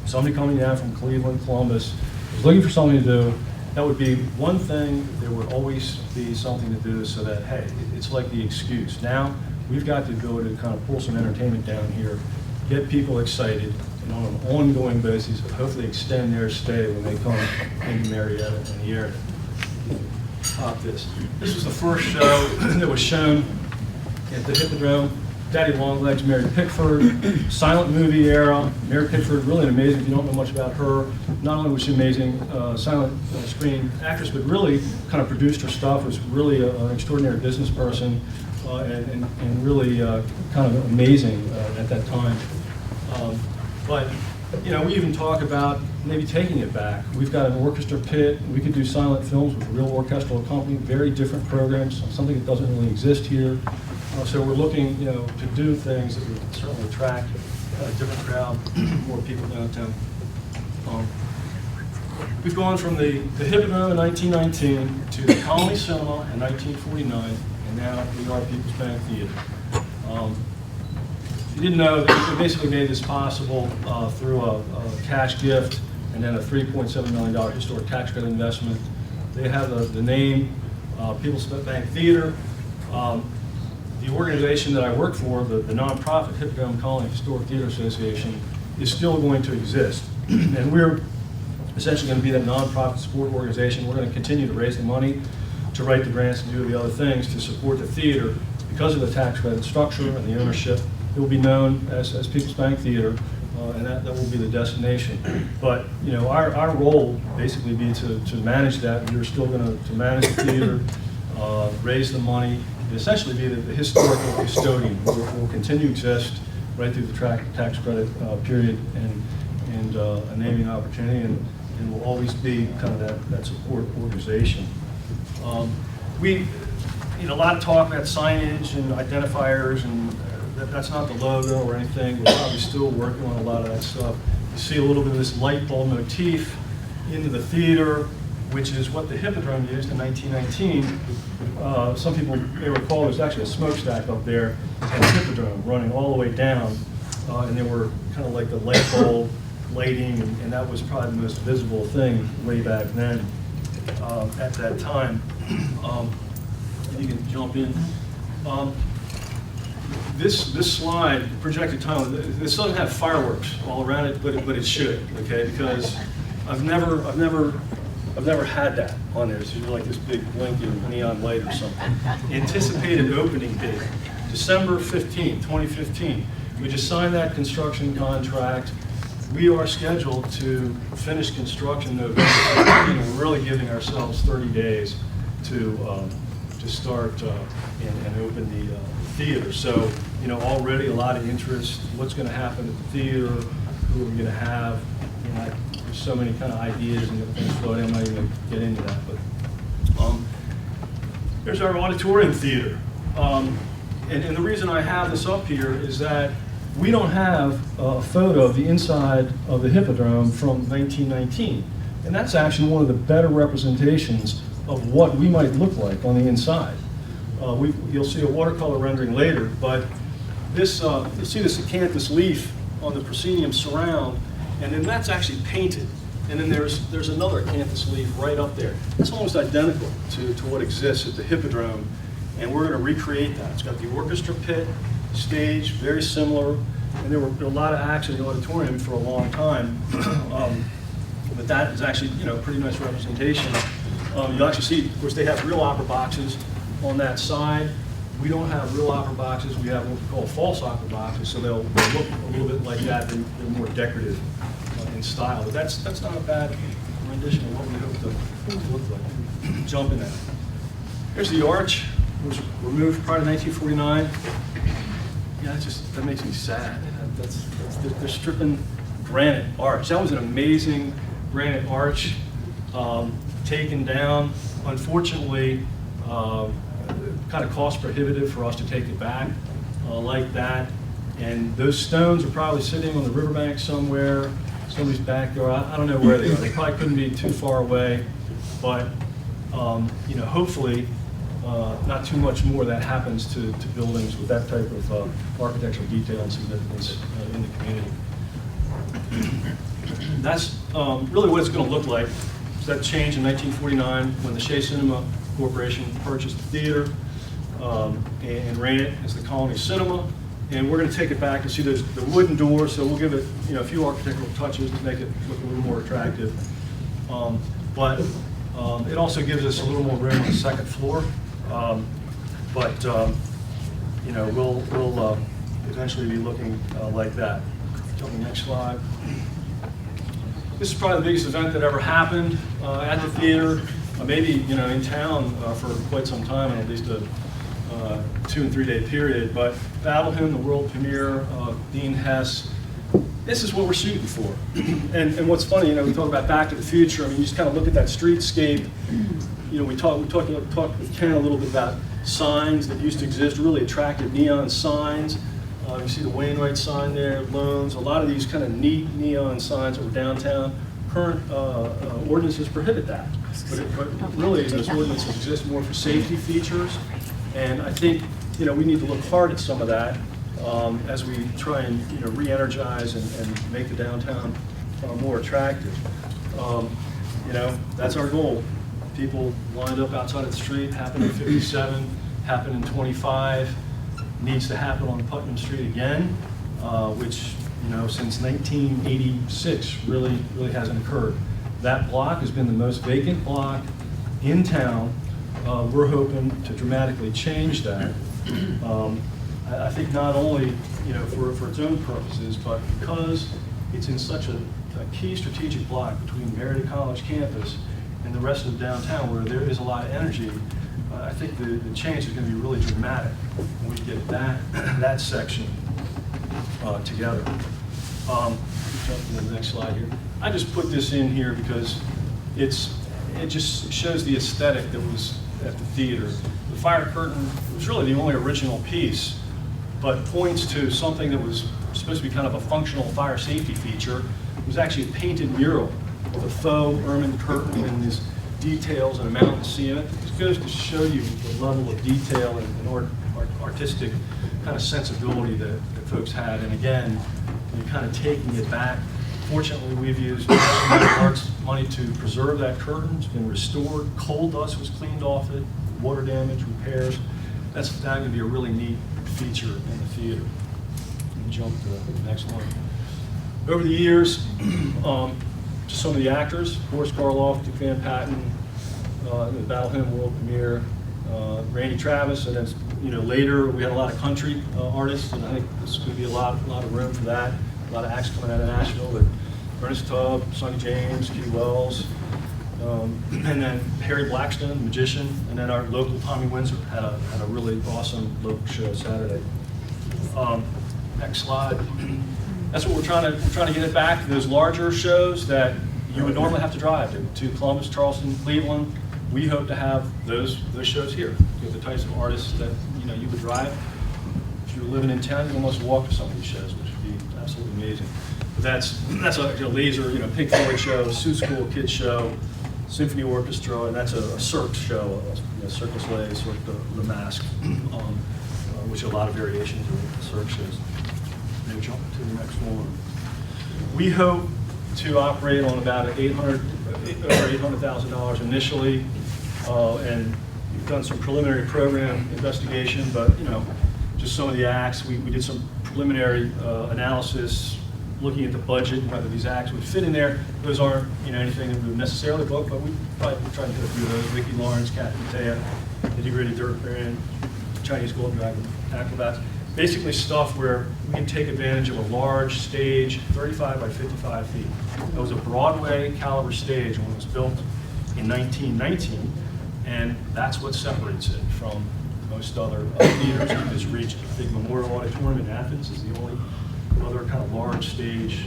somebody coming down from Cleveland, Columbus, was looking for something to do. That would be one thing. There would always be something to do so that, hey, it's like the excuse. Now, we've got the ability to kind of pull some entertainment down here, get people excited, and on an ongoing basis, hopefully extend their stay when they come into Marietta and the area. This was the first show that was shown at the Hippodrome. Daddy Longlegs, Mary Pickford, silent movie era. Mary Pickford, really amazing. If you don't know much about her, not only was she amazing silent screen actress, but really kind of produced her stuff, was really an extraordinary business person, and really kind of amazing at that time. But we even talk about maybe taking it back. We've got an orchestra pit. We could do silent films with a real orchestral accompaniment, very different programs, something that doesn't really exist here. So we're looking, to do things that would certainly attract a different crowd, more people downtown. We've gone from the Hippodrome in 1919 to the Colony Cinema in 1949, and now we are People's Bank Theater. If you didn't know, they basically made this possible through a cash gift and then a $3.7 million historic tax credit investment. They have the name People's Bank Theater. The organization that I work for, the nonprofit Hippodrome Colony Historic Theater Association, is still going to exist. And we're essentially going to be that nonprofit support organization. We're going to continue to raise the money, to write the grants, to do the other things to support the theater. Because of the tax credit structure and the ownership, it will be known as People's Bank Theater, and that will be the destination. But our role basically be to manage that. We're still going to manage the theater, raise the money, and essentially be the historical custodian. We'll continue to exist right through the tax credit period and a naming opportunity, and will always be kind of that support organization. We, a lot of talk about signage and identifiers, and that's not the logo or anything. We're probably still working on a lot of that stuff. You see a little bit of this light bulb motif into the theater, which is what the Hippodrome used in 1919. Some people may recall there's actually a smokestack up there at the Hippodrome running all the way down, and they were kind of like the light bulb lighting, and that was probably the most visible thing way back then at that time. You can jump in. This slide, projected time, this doesn't have fireworks all around it, but it should, okay? Because I've never had that on there. It's usually like this big blinking neon light or something. Anticipated opening date, December 15th, 2015. We just signed that construction contract. We are scheduled to finish construction November 15th, and we're really giving ourselves 30 days to start and open the theater. So, already a lot of interest. What's going to happen at the theater? Who are we going to have? There's so many kind of ideas and things floating. I'm not even going to get into that. But here's our auditorium theater. And the reason I have this up here is that we don't have a photo of the inside of the Hippodrome from 1919. And that's actually one of the better representations of what we might look like on the inside. You'll see a watercolor rendering later, but this, you'll see this acanthus leaf on the proscenium surround, and then that's actually painted. And then there's another acanthus leaf right up there. It's almost identical to what exists at the Hippodrome, and we're going to recreate that. It's got the orchestra pit, stage, very similar, and there were a lot of acts in the auditorium for a long time. But that is actually, pretty nice representation. You'll actually see, of course, they have real opera boxes on that side. We don't have real opera boxes. We have what we call false opera boxes, so they'll look a little bit like that. They're more decorative in style. But that's not a bad rendition of what we hope to look like. Jump in that. Here's the arch. It was removed prior to 1949. Yeah, that makes me sad. They're stripping granite arch. That was an amazing granite arch taken down. Unfortunately, kind of cost prohibitive for us to take it back like that. And those stones are probably sitting on the riverbank somewhere, somebody's backyard. I don't know where they are. They probably couldn't be too far away, but hopefully not too much more that happens to buildings with that type of architectural detail and significance in the community. That's really what it's going to look like. So that changed in 1949 when the Shea Cinema Corporation purchased the theater and ran it as the Colony Cinema. And we're going to take it back and see the wooden door, so we'll give it a few architectural touches to make it look a little more attractive. But it also gives us a little more room on the second floor. We'll eventually be looking like that. Go to the next slide. This is probably the biggest event that ever happened at the theater, maybe in town for quite some time, in at least a 2 and 3 day period. But Babel Hymn, the world premiere of Dean Hess. This is what we're shooting for. And what's funny, we talk about Back to the Future. I mean, you just kind of look at that streetscape. We talked with Ken a little bit about signs that used to exist, really attractive neon signs. You see the Wainwright sign there, Loans, a lot of these kind of neat neon signs that were downtown. Current ordinances prohibit that. But really, those ordinances exist more for safety features. And I think, we need to look hard at some of that as we try and re-energize and make the downtown more attractive. That's our goal. People lined up outside of the street, happened in 57, happened in 25, needs to happen on Putnam Street again, which, since 1986 really hasn't occurred. That block has been the most vacant block in town. We're hoping to dramatically change that. I think not only, for its own purposes, but because it's in such a key strategic block between Marietta College campus and the rest of downtown where there is a lot of energy. I think the change is going to be really dramatic when we get that section. together. Jump to the next slide here. I just put this in here because it just shows the aesthetic that was at the theater. The fire curtain was really the only original piece, but points to something that was supposed to be kind of a functional fire safety feature. It was actually a painted mural with a faux ermine curtain and these details and a mountain scene. It just goes to show you the level of detail and artistic kind of sensibility that folks had. And again, you're kind of taking it back. Fortunately, we've used arts money to preserve that curtain. It's been restored. Coal dust was cleaned off it, water damage, repairs. That's going to be a really neat feature in the theater. Jump to the next one. Over the years, just some of the actors: Boris Karloff, Dick Van Patten, the Battle Hymn world premiere, Randy Travis, and then later we had a lot of country artists, and I think there's going to be a lot of room for that. A lot of acts coming out of Nashville. With Ernest Tubb, Sonny James, Kitty Wells, and then Harry Blackstone, magician, and then our local Tommy Windsor had a really awesome local show Saturday. Next slide. That's what we're trying to get it back to those larger shows that you would normally have to drive to Columbus, Charleston, Cleveland. We hope to have those shows here. You have the types of artists that you would drive. If you were living in town, you almost walk to some of these shows, which would be absolutely amazing. But that's a laser, Pink Floyd show, Sue School Kids show, Symphony Orchestra, and that's a Cirque show, Circus Lay, Cirque the Mask, which are a lot of variations of Cirque shows. Maybe jump to the next one. We hope to operate on about $800,000 initially, and we've done some preliminary program investigation, but just some of the acts. We did some preliminary analysis, looking at the budget, whether these acts would fit in there. Those aren't anything that we would necessarily book, but we probably try to hit a few of those. Ricky Lawrence, Cat Matea, Nitty-Gritty Dirt Band, Chinese Golden Dragon Acrobats. Basically stuff where we can take advantage of a large stage, 35 by 55 feet. That was a Broadway caliber stage when it was built in 1919, and that's what separates it from most other theaters in this region. The big Memorial Auditorium in Athens is the only other kind of large stage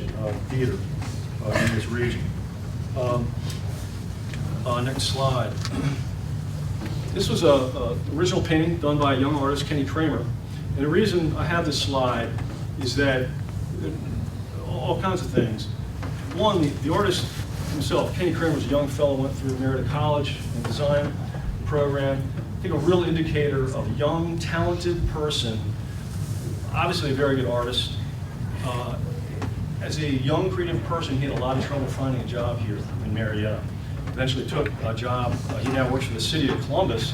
theater in this region. Next slide. This was a original painting done by a young artist, Kenny Kramer. And the reason I have this slide is that all kinds of things. One, the artist himself, Kenny Kramer, was a young fellow, went through Merida College and design program. I think a real indicator of a young, talented person, obviously a very good artist. As a young, creative person, he had a lot of trouble finding a job here in Marietta. Eventually took a job, he now works for the city of Columbus,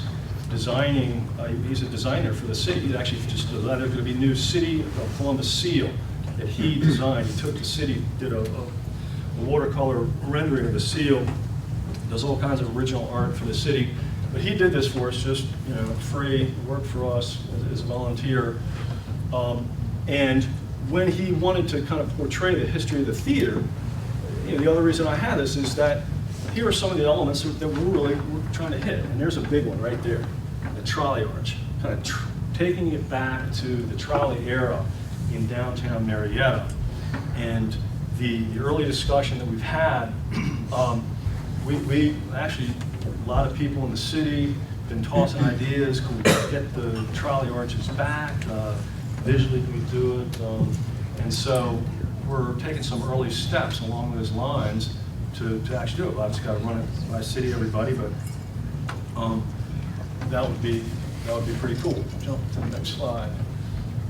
designing, he's a designer for the city. He actually just designed, there's going to be a new City of Columbus seal that he designed. He took the city, did a watercolor rendering of the seal, does all kinds of original art for the city. But he did this for us, just free, worked for us as a volunteer. And when he wanted to kind of portray the history of the theater, the other reason I had this is that here are some of the elements that we're trying to hit. And there's a big one right there, the trolley arch, kind of taking it back to the trolley era in downtown Marietta. And the early discussion that we've had, we actually, a lot of people in the city been tossing ideas. Can we get the trolley arches back? Visually, can we do it? And so we're taking some early steps along those lines to actually do it. Well, I've just got to run it by city, everybody, but that would be pretty cool. Jump to the next slide.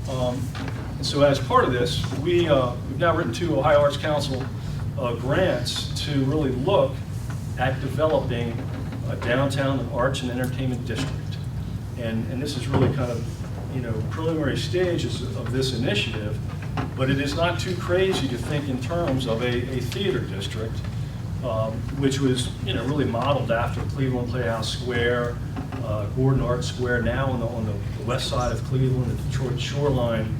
And so as part of this, we've now written 2 Ohio Arts Council grants to really look at developing a downtown arts and entertainment district. And this is really kind of preliminary stages of this initiative, but it is not too crazy to think in terms of a theater district, which was really modeled after Cleveland Playhouse Square, Gordon Art Square, now on the west side of Cleveland, the Detroit shoreline,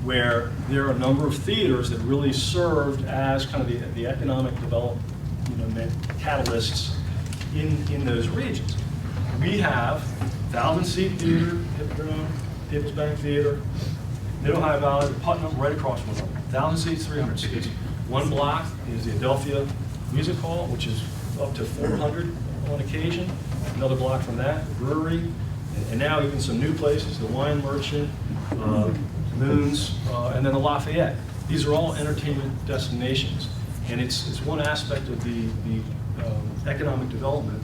where there are a number of theaters that really served as kind of the economic development catalysts in those regions. We have 1,000-seat theater, Hippodrome, People's Bank Theater, Mid-Ohio Valley, Putnam, right across from them. 1,000 seats, 300 seats. One block is the Adelphia Music Hall, which is up to 400 on occasion. Another block from that, the brewery, and now even some new places, the Wine Merchant, Moons, and then the Lafayette. These are all entertainment destinations, and it's one aspect of the economic development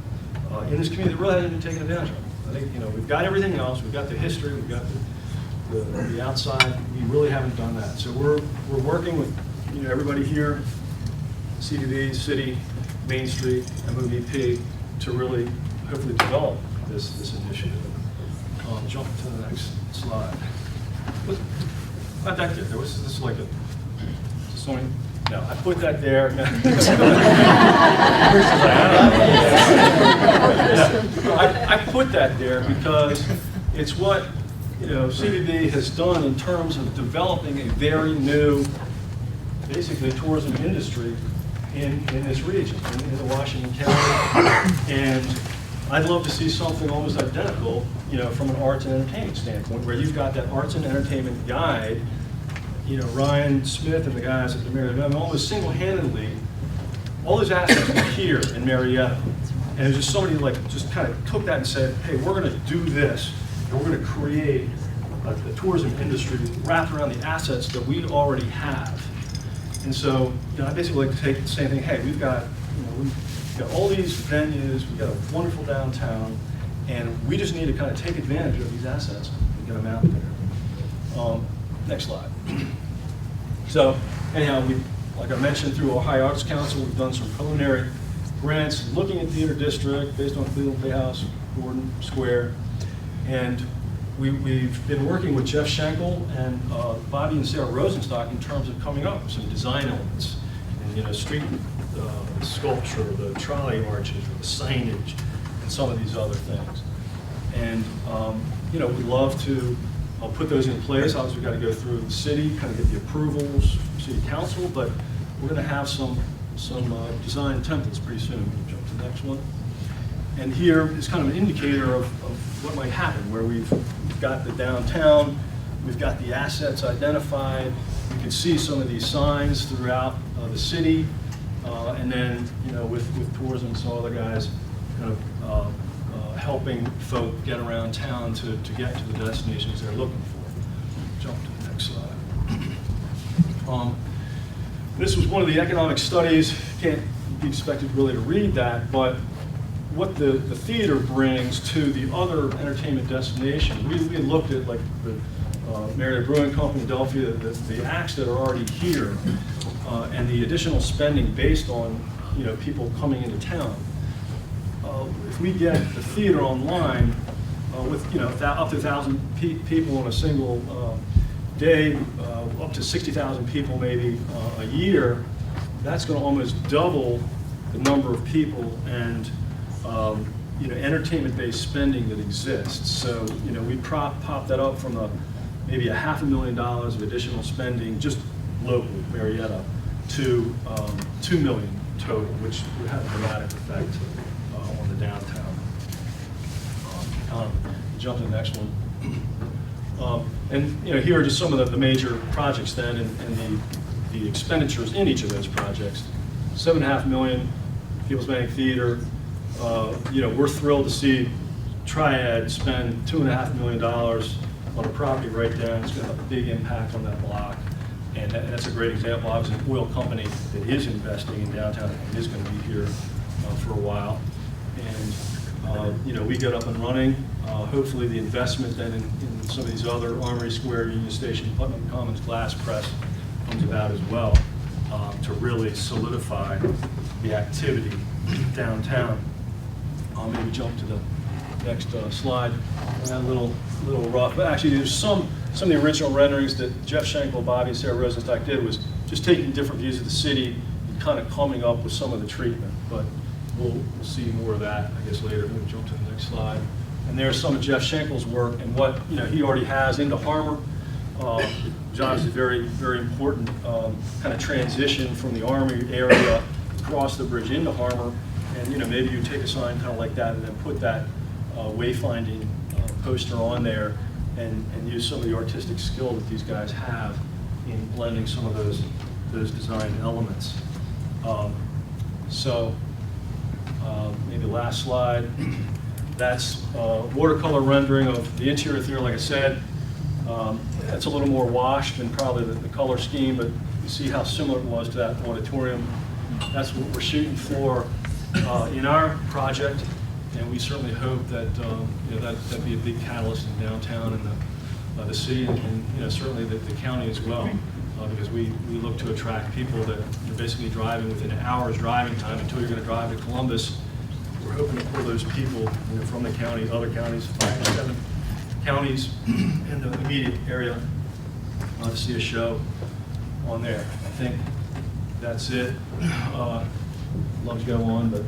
in this community that really hasn't been taken advantage of. I think, you know, we've got everything else, we've got the history, we've got the outside, we really haven't done that. So we're working with, you know, everybody here, CVB, City, Main Street, MOVP, to really hopefully develop this initiative. Jump to the next slide. Not that good. This is like a Sony. No, I put that there. I put that there because it's what, you know, CVB has done in terms of developing a very new, basically, tourism industry in this region, in the Washington County. And I'd love to see something almost identical, you know, from an arts and entertainment standpoint, where you've got that arts and entertainment guide, you know, Ryan Smith and the guys at the Marietta, almost single-handedly, all those assets are here in Marietta. And it was just somebody like just kind of took that and said, hey, we're going to do this, and we're going to create a tourism industry wrapped around the assets that we already have. And so, you know, I basically like to take the same thing. Hey, we've got, you know, we've got all these venues, we've got a wonderful downtown, and we just need to kind of take advantage of these assets and get them out there. Next slide. So, anyhow, like I mentioned, through Ohio Arts Council, we've done some preliminary grants looking at theater district based on Cleveland Playhouse, Gordon Square, and we've been working with Jeff Schenkel and Bobby and Sarah Rosenstock in terms of coming up with some design elements, and, you know, street sculpture, the trolley arches, or the signage, and some of these other things. And you know, we'd love to put those in place. Obviously, we've got to go through the city, kind of get the approvals from City Council, but we're going to have some design templates pretty soon. We'll jump to the next one. And here is kind of an indicator of what might happen, where we've got the downtown, we've got the assets identified, you can see some of these signs throughout the city, and then, you know, with tourism and some other guys kind of helping folk get around town to get to the destinations they're looking for. Jump to the next slide. This was one of the economic studies. Can't be expected really to read that, but what the theater brings to the other entertainment destinations. We had looked at, like, the Marietta Brewing Company, Adelphia, the acts that are already here, and the additional spending based on, you know, people coming into town. If we get the theater online with, you know, up to 1,000 people in a single day, up to 60,000 people maybe a year, that's going to almost double the number of people and you know, entertainment-based spending that exists. So, you know, we pop that up from maybe $500,000 of additional spending just locally, Marietta, to $2 million total, which would have a dramatic effect on the downtown. Jump to the next one. And, you know, here are just some of the major projects then, and the expenditures in each of those projects. $7.5 million, People's Bank Theater. You know, we're thrilled to see Triad spend $2.5 million on a property right down. It's going to have a big impact on that block. And that's a great example. Obviously, an oil company that is investing in downtown and is going to be here for a while. And, you know, we get up and running. Hopefully the investment then in some of these other Armory Square, Union Station, Putnam Commons glass press comes about as well to really solidify the activity downtown. Maybe jump to the next slide. A little rough, but actually there's some of the original renderings that Jeff Schenkel, Bobby, and Sarah Rosenstock did was just taking different views of the city and kind of coming up with some of the treatment. But we'll see more of that, I guess, later. We'll jump to the next slide. And there's some of Jeff Schenkel's work and what, you know, he already has into Harmer. Which obviously very, very important kind of transition from the Army area across the bridge into Harmer. And, you know, maybe you take a sign kind of like that and then put that wayfinding poster on there and use some of the artistic skill that these guys have in blending some of those design elements. Maybe last slide. That's watercolor rendering of the interior theater. Like I said, it's a little more washed than probably the color scheme, but you see how similar it was to that auditorium. That's what we're shooting for in our project, and we certainly hope that that'd be a big catalyst in downtown and the city, and certainly the county as well, because we look to attract people that are basically driving within an hour's driving time until you're going to drive to Columbus. We're hoping to pull those people from the county, other counties, 5 or 7 counties in the immediate area to see a show on there. I think that's it. Love to go on, but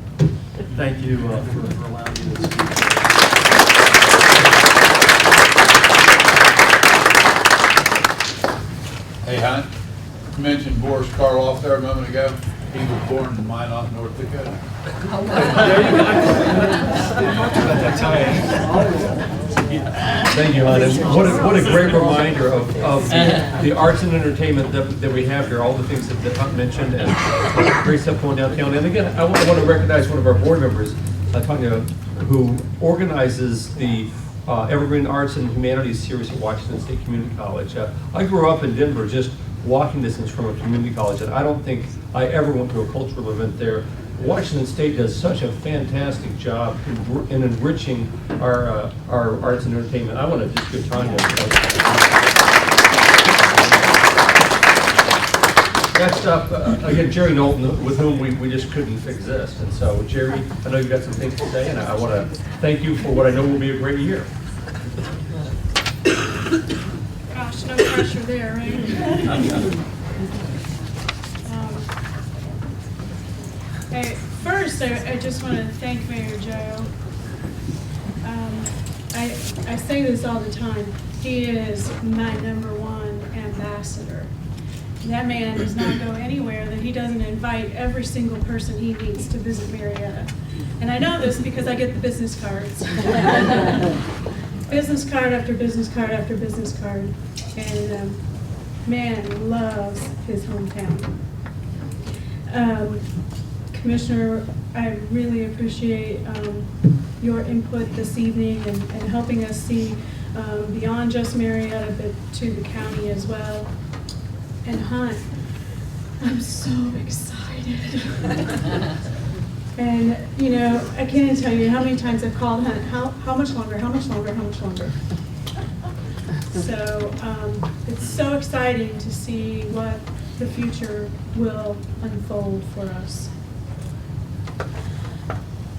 thank you for allowing me to speak. Hey, Hunt, you mentioned Boris Karloff there a moment ago. He was born in Minot, North Dakota. Thank you, Hon. And what a great reminder of the arts and entertainment that we have here, all the things that Hunt mentioned, and great stuff going downtown. And again, I want to recognize one of our board members, Tanya, who organizes the Evergreen Arts and Humanities series at Washington State Community College. I grew up in Denver, just walking distance from a community college, and I don't think I ever went to a cultural event there. Washington State does such a fantastic job in enriching our arts and entertainment. I want to just give Tanya. Next up, again, Jerry Knowlton, with whom we just couldn't exist. And so, Jerry, I know you've got some things to say, and I want to thank you for what I know will be a great year. Gosh, no pressure there, right? First, I just want to thank Mayor Joe. I say this all the time. He is my #1 ambassador. That man does not go anywhere that he doesn't invite every single person he meets to visit Marietta. And I know this because I get the business cards. Business card after business card after business card. And man loves his hometown. Commissioner, I really appreciate your input this evening and helping us see beyond just Marietta, but to the county as well. And Hunt, I'm so excited. And I can't tell you how many times I've called Hunt, how much longer, how much longer, how much longer. So it's so exciting to see what the future will unfold for us.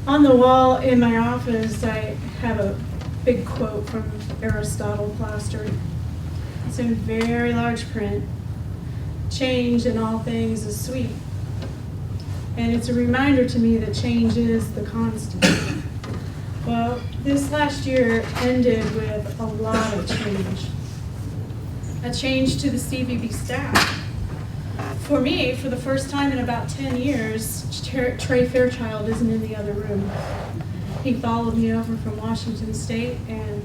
On the wall in my office, I have a big quote from Aristotle plastered. It's in very large print. Change in all things is sweet. And it's a reminder to me that change is the constant. Well, this last year ended with a lot of change. A change to the CVB staff. For me, for the first time in about 10 years, Trey Fairchild isn't in the other room. He followed me over from Washington State, and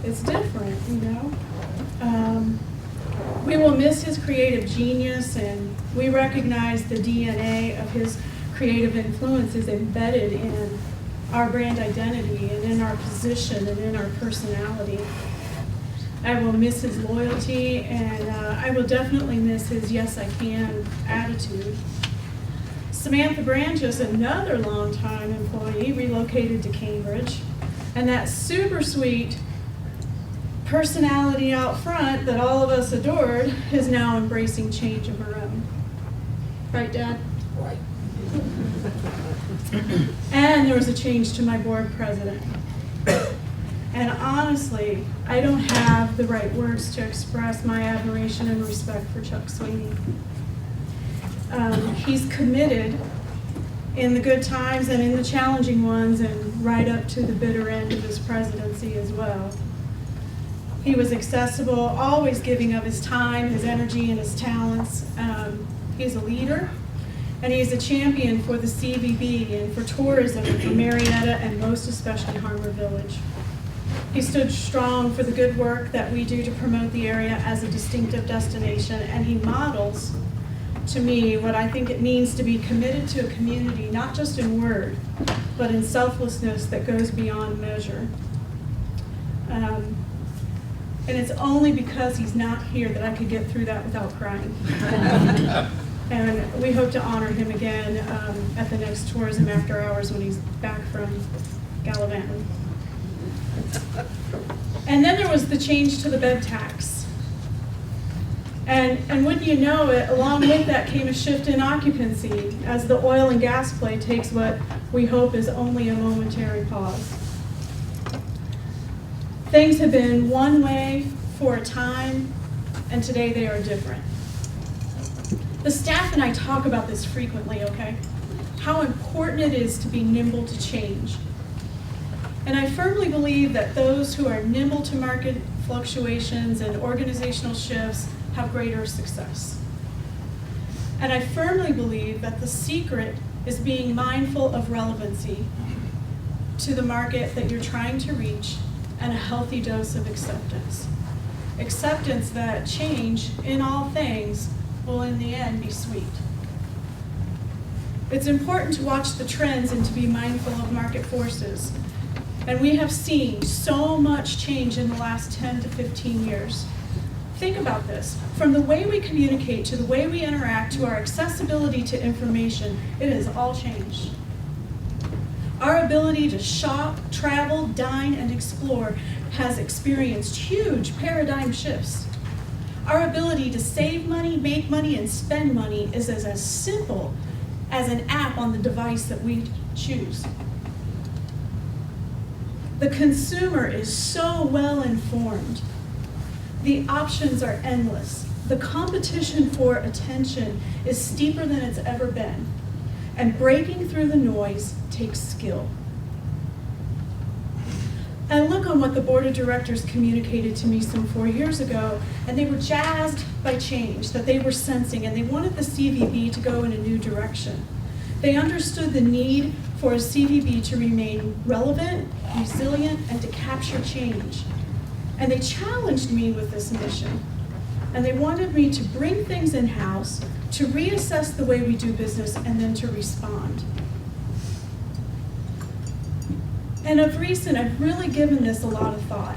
it's different, We will miss his creative genius, and we recognize the DNA of his creative influence is embedded in our brand identity and in our position and in our personality. I will miss his loyalty, and I will definitely miss his yes I can attitude. Samantha Branches, another longtime employee, relocated to Cambridge, and that super sweet personality out front that all of us adored is now embracing change of her own. Right, Dad? Right. And there was a change to my board president. And honestly, I don't have the right words to express my admiration and respect for Chuck Sweeney. He's committed in the good times and in the challenging ones, and right up to the bitter end of his presidency as well. He was accessible, always giving of his time, his energy, and his talents. He's a leader, and he's a champion for the CVB and for tourism for Marietta and most especially Harmer Village. He stood strong for the good work that we do to promote the area as a distinctive destination, and he models to me what I think it means to be committed to a community, not just in word, but in selflessness that goes beyond measure. And it's only because he's not here that I could get through that without crying. And we hope to honor him again at the next Tourism After Hours when he's back from gallivanting. And then there was the change to the bed tax. And wouldn't you know it, along with that came a shift in occupancy as the oil and gas play takes what we hope is only a momentary pause. Things have been one way for a time, and today they are different. The staff and I talk about this frequently, okay? How important it is to be nimble to change. And I firmly believe that those who are nimble to market fluctuations and organizational shifts have greater success. And I firmly believe that the secret is being mindful of relevancy to the market that you're trying to reach and a healthy dose of acceptance. Acceptance that change in all things will in the end be sweet. It's important to watch the trends and to be mindful of market forces. And we have seen so much change in the last 10 to 15 years. Think about this. From the way we communicate to the way we interact to our accessibility to information, it has all changed. Our ability to shop, travel, dine, and explore has experienced huge paradigm shifts. Our ability to save money, make money, and spend money is as simple as an app on the device that we choose. The consumer is so well informed. The options are endless. The competition for attention is steeper than it's ever been. And breaking through the noise takes skill. I look on what the board of directors communicated to me some 4 years ago, and they were jazzed by change that they were sensing, and they wanted the CVB to go in a new direction. They understood the need for a CVB to remain relevant, resilient, and to capture change. And they challenged me with this mission. And they wanted me to bring things in-house, to reassess the way we do business, and then to respond. And of recent, I've really given this a lot of thought.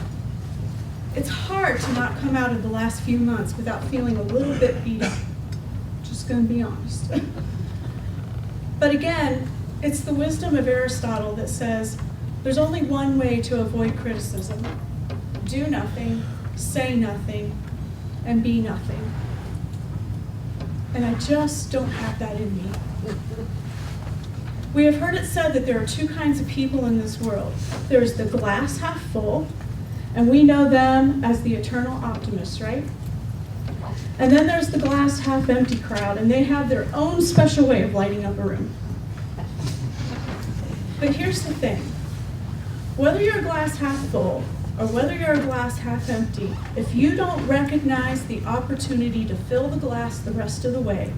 It's hard to not come out of the last few months without feeling a little bit beat up. Just gonna be honest. But again, it's the wisdom of Aristotle that says there's only one way to avoid criticism. Do nothing, say nothing, and be nothing. And I just don't have that in me. We have heard it said that there are two kinds of people in this world. There's the glass half full, and we know them as the eternal optimists, right? And then there's the glass half empty crowd, and they have their own special way of lighting up a room. But here's the thing. Whether you're a glass half full or whether you're a glass half empty, if you don't recognize the opportunity to fill the glass the rest of the way,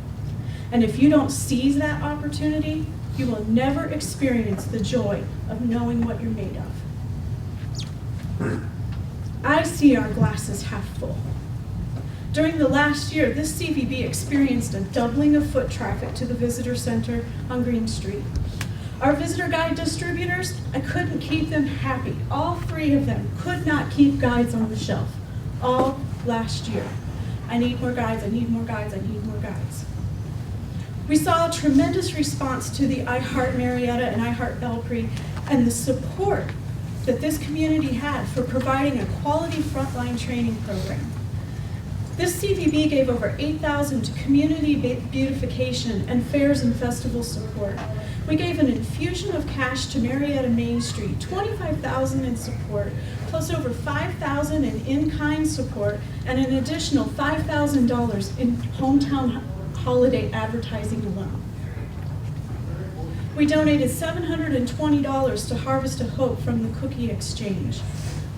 and if you don't seize that opportunity, you will never experience the joy of knowing what you're made of. I see our glasses half full. During the last year, this CVB experienced a doubling of foot traffic to the visitor center on Green Street. Our visitor guide distributors, I couldn't keep them happy. All three of them could not keep guides on the shelf all last year. I need more guides, I need more guides, I need more guides. We saw a tremendous response to the I Heart Marietta and I Heart Belpre and the support that this community had for providing a quality frontline training program. This CVB gave over $8,000 to community beautification and fairs and festival support. We gave an infusion of cash to Marietta Main Street, $25,000 in support, plus over $5,000 in in-kind support, and an additional $5,000 in hometown holiday advertising alone. We donated $720 to Harvest of Hope from the Cookie Exchange.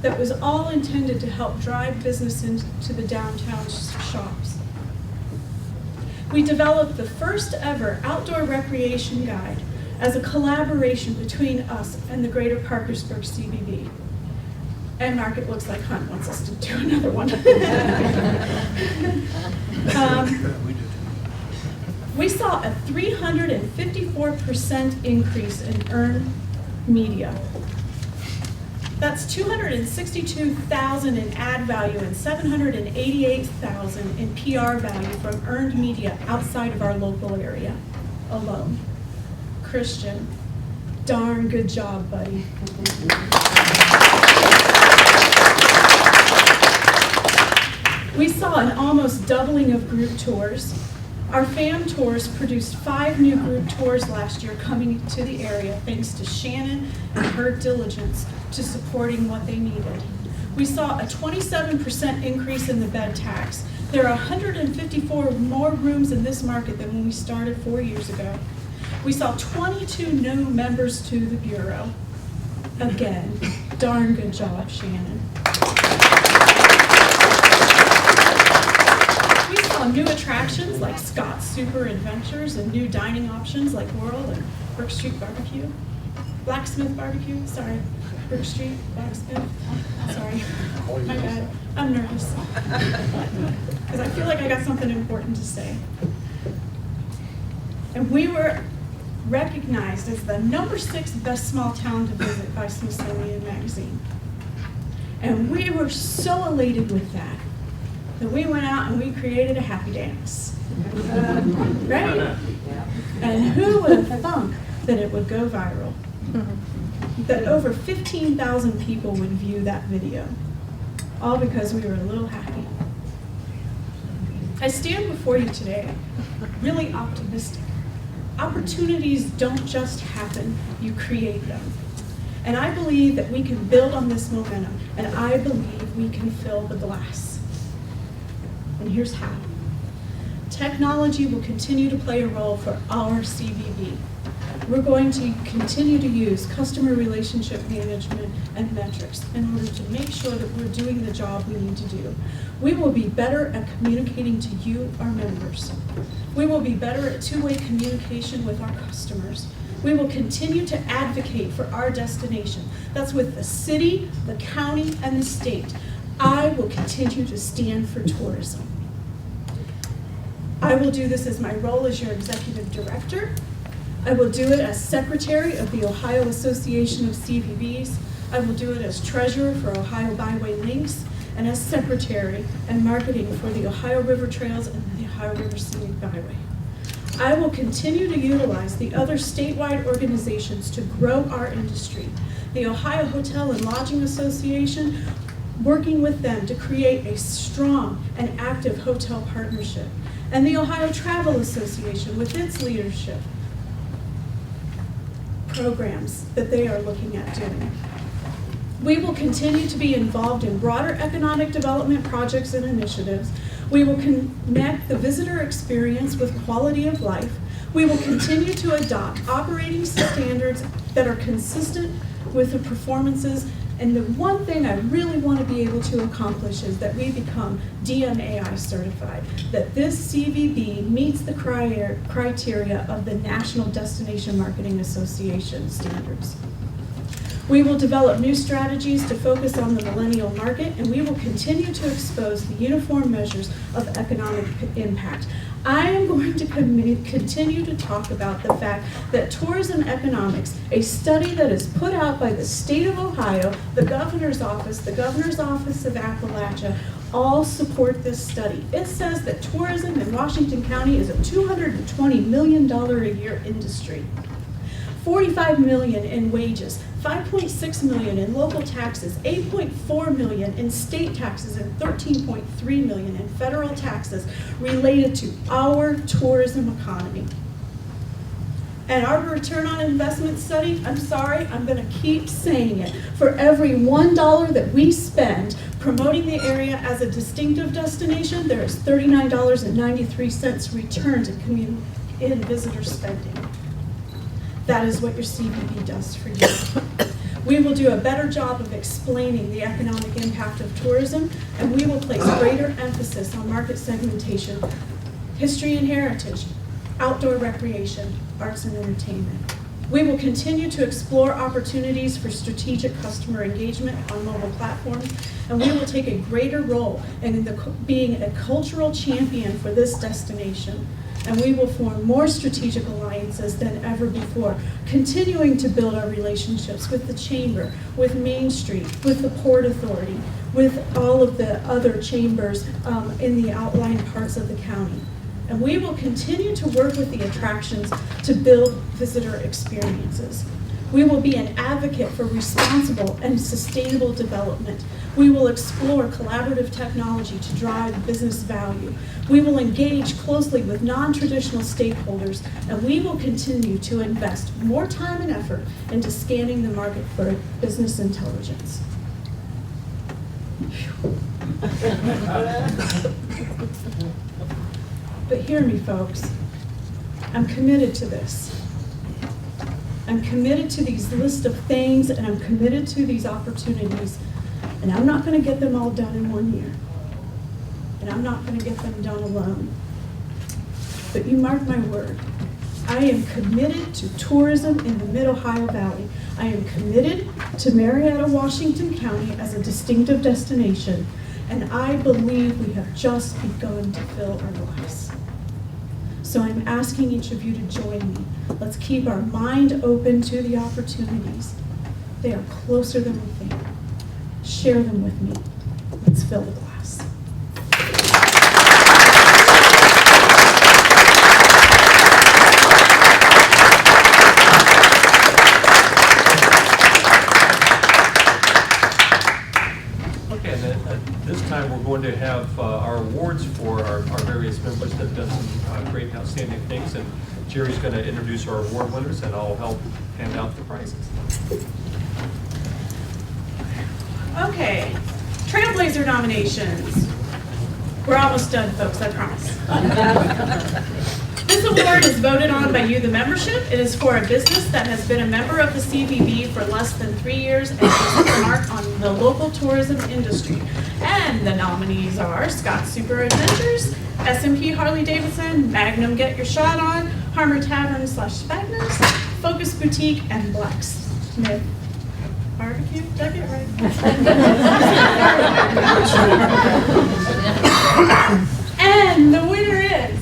That was all intended to help drive business into the downtown shops. We developed the first ever outdoor recreation guide as a collaboration between us and the Greater Parkersburg CVB. And Market looks like Hunt wants us to do another one. We saw a 354% increase in earned media. That's 262,000 in ad value and 788,000 in PR value from earned media outside of our local area alone. Christian, darn good job, buddy. We saw an almost doubling of group tours. Our FAM tours produced 5 new group tours last year coming to the area thanks to Shannon and her diligence to supporting what they needed. We saw a 27% increase in the bed tax. There are 154 more rooms in this market than when we started 4 years ago. We saw 22 new members to the Bureau. Again, darn good job, Shannon. We saw new attractions like Scott's Super Adventures and new dining options like Laurel and Brook Street Barbecue. Blacksmith Barbecue, sorry. Brook Street, Blacksmith, sorry. My bad, I'm nervous. Because I feel like I got something important to say. And we were recognized as the #6 best small town to visit by Smithsonian Magazine. And we were so elated with that we went out and we created a happy dance. Right? And who would have thunk that it would go viral? That over 15,000 people would view that video, all because we were a little happy. I stand before you today really optimistic. Opportunities don't just happen, you create them. And I believe that we can build on this momentum, and I believe we can fill the glass. And here's how. Technology will continue to play a role for our CVB. We're going to continue to use customer relationship management and metrics in order to make sure that we're doing the job we need to do. We will be better at communicating to you, our members. We will be better at two-way communication with our customers. We will continue to advocate for our destination. That's with the city, the county, and the state. I will continue to stand for tourism. I will do this as my role as your executive director. I will do it as secretary of the Ohio Association of CVBs. I will do it as treasurer for Ohio Byway Links and as secretary and marketing for the Ohio River Trails and the Ohio River Scenic Byway. I will continue to utilize the other statewide organizations to grow our industry. The Ohio Hotel and Lodging Association, working with them to create a strong and active hotel partnership. And the Ohio Travel Association with its leadership programs that they are looking at doing. We will continue to be involved in broader economic development projects and initiatives. We will connect the visitor experience with quality of life. We will continue to adopt operating standards that are consistent with the performances. And the one thing I really want to be able to accomplish is that we become DMAI certified, that this CVB meets the criteria of the National Destination Marketing Association standards. We will develop new strategies to focus on the millennial market, and we will continue to expose the uniform measures of economic impact. I am going to continue to talk about the fact that tourism economics, a study that is put out by the state of Ohio, the governor's office of Appalachia, all support this study. It says that tourism in Washington County is a $220 million a year industry. 45 million in wages, 5.6 million in local taxes, 8.4 million in state taxes, and 13.3 million in federal taxes related to our tourism economy. And our return on investment study, I'm sorry, I'm going to keep saying it. For every $1 that we spend promoting the area as a distinctive destination, there is $39.93 returned in visitor spending. That is what your CVB does for you. We will do a better job of explaining the economic impact of tourism, and we will place greater emphasis on market segmentation, history and heritage, outdoor recreation, arts and entertainment. We will continue to explore opportunities for strategic customer engagement on mobile platforms, and we will take a greater role in being a cultural champion for this destination. And we will form more strategic alliances than ever before, continuing to build our relationships with the Chamber, with Main Street, with the Port Authority, with all of the other chambers in the outlying parts of the county. And we will continue to work with the attractions to build visitor experiences. We will be an advocate for responsible and sustainable development. We will explore collaborative technology to drive business value. We will engage closely with non-traditional stakeholders, and we will continue to invest more time and effort into scanning the market for business intelligence. But hear me, folks. I'm committed to this. I'm committed to these list of things, and I'm committed to these opportunities. And I'm not going to get them all done in 1 year. And I'm not going to get them done alone. But you mark my word. I am committed to tourism in the Mid-Ohio Valley. I am committed to Marietta, Washington County as a distinctive destination. And I believe we have just begun to fill our glass. So I'm asking each of you to join me. Let's keep our mind open to the opportunities. They are closer than we think. Share them with me. Let's fill the glass. Okay, and then at this time, we're going to have our awards for our various members that have done some great and outstanding things. And Jerry's going to introduce our award winners, and I'll help hand out the prizes. Okay, Trailblazer nominations. We're almost done, folks, I promise. This award is voted on by you, the membership. It is for a business that has been a member of the CVB for less than 3 years and has a mark on the local tourism industry. And the nominees are Scott Super Adventures, S&P Harley Davidson, Magnum Get Your Shot On, Harmer Tavern / Spagnos, Focus Boutique, and Blacksmith Barbecue. Did I get it right? And the winner is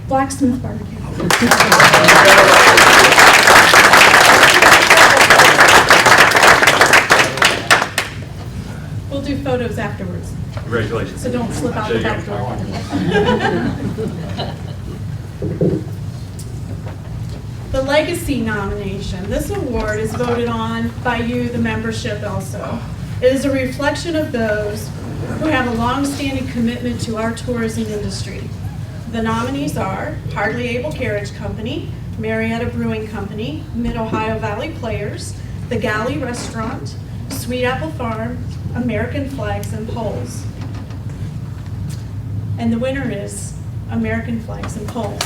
Blacksmith Barbecue. We'll do photos afterwards, Congratulations. so don't slip out the back door. The Legacy nomination. This award is voted on by you, the membership also. It is a reflection of those who have a long-standing commitment to our tourism industry. The nominees are Hardly Able Carriage Company, Marietta Brewing Company, Mid-Ohio Valley Players, The Galley Restaurant, Sweet Apple Farm, American Flags and Poles. And the winner is American Flags and Poles.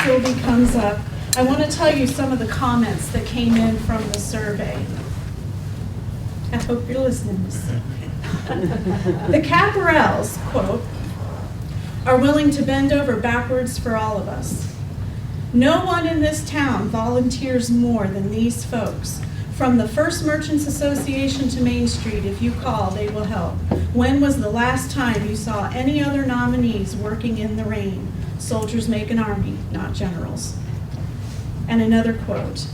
Sylvie comes up. I want to tell you some of the comments that came in from the survey. I hope you're listening. The Caporels, quote, are willing to bend over backwards for all of us. No one in this town volunteers more than these folks. From the First Merchants Association to Main Street, if you call, they will help. When was the last time you saw any other nominees working in the rain? Soldiers make an army, not generals. And another quote,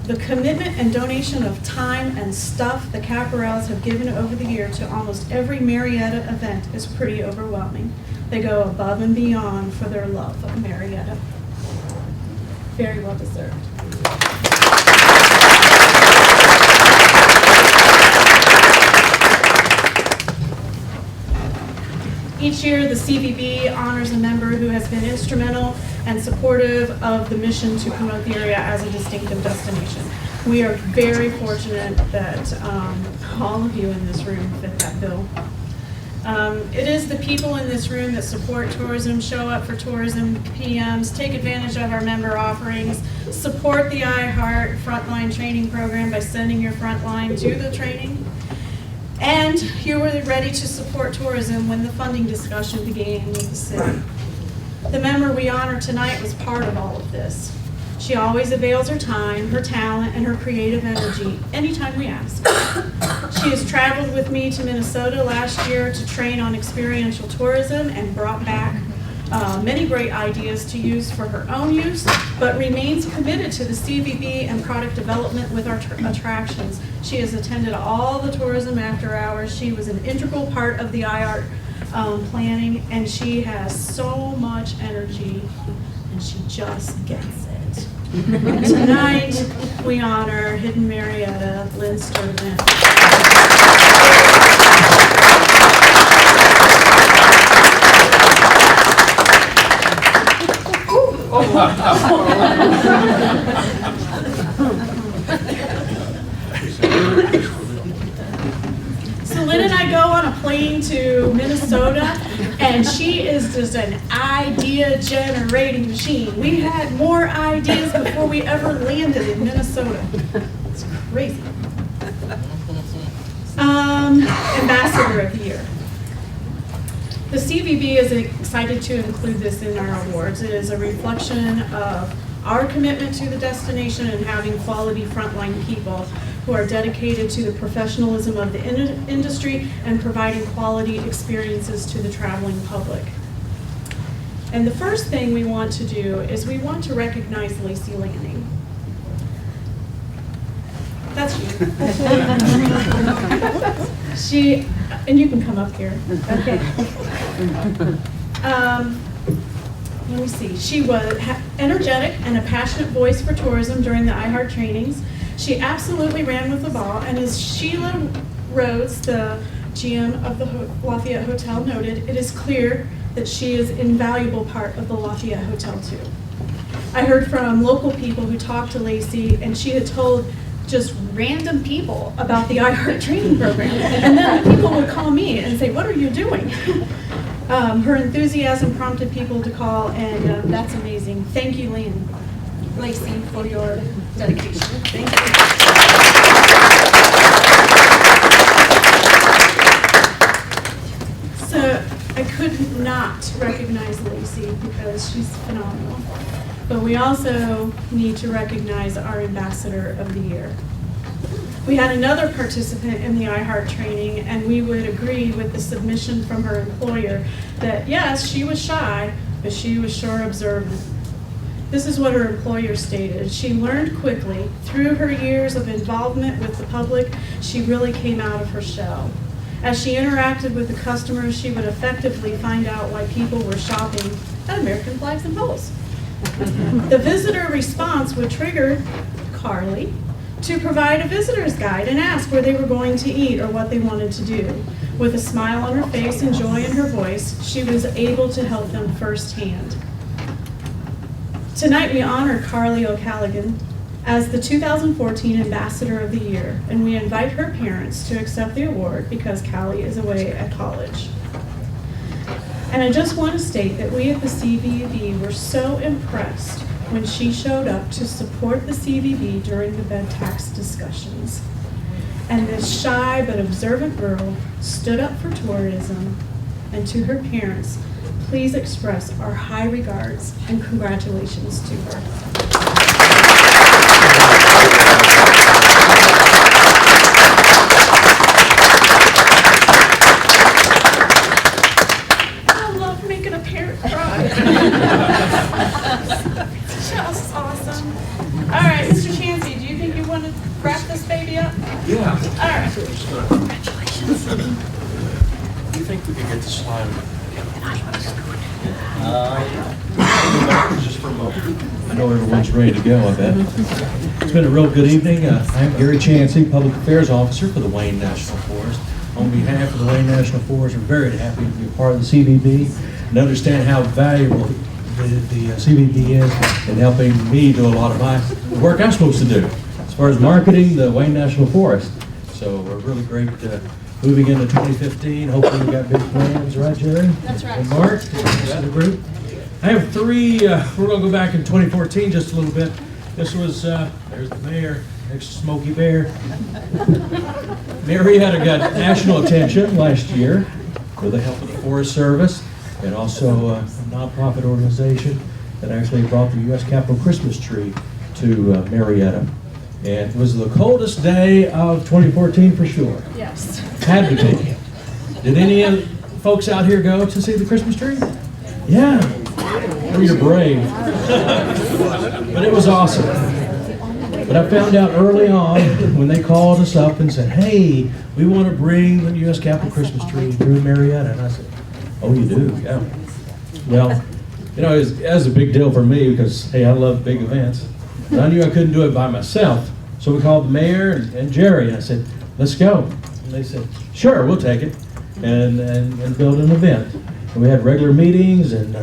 the commitment and donation of time and stuff the Caporels have given over the year to almost every Marietta event is pretty overwhelming. They go above and beyond for their love of Marietta. Very well deserved. Each year, the CVB honors a member who has been instrumental and supportive of the mission to promote the area as a distinctive destination. We are very fortunate that all of you in this room fit that bill. It is the people in this room that support tourism, show up for tourism PMs, take advantage of our member offerings, support the iHeart Frontline Training Program by sending your frontline to the training, And you were ready to support tourism when the funding discussion began with the city. The member we honor tonight was part of all of this. She always avails her time, her talent, and her creative energy anytime we ask. She has traveled with me to Minnesota last year to train on experiential tourism and brought back many great ideas to use for her own use, but remains committed to the CVB and product development with our attractions. She has attended all the tourism after hours. She was an integral part of the iArt planning, and she has so much energy, and she just gets it. And tonight, we honor Hidden Marietta, Lynn Sturtevant. So Lynn and I go on a plane to Minnesota, and she is just an idea generating machine. We had more ideas before we ever landed in Minnesota. It's crazy. Ambassador of the Year. The CVB is excited to include this in our awards. It is a reflection of our commitment to the destination and having quality frontline people who are dedicated to the professionalism of the industry and providing quality experiences to the traveling public. And the first thing we want to do is we want to recognize Lacey Lanning. That's you. And you can come up here. Okay. Let me see. She was energetic and a passionate voice for tourism during the iHeart trainings. She absolutely ran with the ball, and as Sheila Rhodes, the GM of the Lafayette Hotel, noted, it is clear that she is an invaluable part of the Lafayette Hotel too. I heard from local people who talked to Lacey, and she had told just random people about the iHeart training program. And then the people would call me and say, what are you doing? Her enthusiasm prompted people to call, and that's amazing. Thank you, Lacey, for your dedication. Thank you. So I could not recognize Lacey because she's phenomenal. But we also need to recognize our Ambassador of the Year. We had another participant in the iHeart training, and we would agree with the submission from her employer that yes, she was shy, but she was sure observant. This is what her employer stated. She learned quickly. Through her years of involvement with the public, she really came out of her shell. As she interacted with the customers, she would effectively find out why people were shopping at American Flags and Poles. The visitor response would trigger Carly to provide a visitor's guide and ask where they were going to eat or what they wanted to do. With a smile on her face and joy in her voice, she was able to help them firsthand. Tonight we honor Carly O'Callaghan as the 2014 Ambassador of the Year, and we invite her parents to accept the award because Callie is away at college. And I just want to state that we at the CVB were so impressed when she showed up to support the CVB during the bed tax discussions. And this shy but observant girl stood up for tourism, and to her parents, please express our high regards and congratulations to her. Just awesome. All right, Mr. Chansey, do you think you want to wrap this baby up? Yeah. All right. Congratulations. Do you think we could get the slide? Just for a moment. I know everyone's ready to go, I bet. It's been a real good evening. I'm Gary Chansey, Public Affairs Officer for the Wayne National Forest. On behalf of the Wayne National Forest, we're very happy to be a part of the CVB and understand how valuable the CVB is in helping me do a lot of the work I'm supposed to do as far as marketing the Wayne National Forest. So we're really great moving into 2015. Hopefully we've got big plans, right, Jerry? That's right. And Mark, the group. I have three, we're going to go back in 2014 just a little bit. This was, there's the mayor, next to Smokey Bear. Marietta got national attention last year with the help of the Forest Service and also a nonprofit organization that actually brought the U.S. Capitol Christmas tree to Marietta. And it was the coldest day of 2014 for sure. Yes. Had to be. Did any of the folks out here go to see the Christmas tree? Yeah. Oh, you're brave. But it was awesome. But I found out early on when they called us up and said, hey, we want to bring the U.S. Capitol Christmas tree through Marietta. And I said, oh, you do? Yeah. Well, you know, it was a big deal for me because, hey, I love big events. But I knew I couldn't do it by myself. So we called the mayor and Jerry, and I said, let's go. And they said, sure, we'll take it, and build an event. And we had regular meetings, and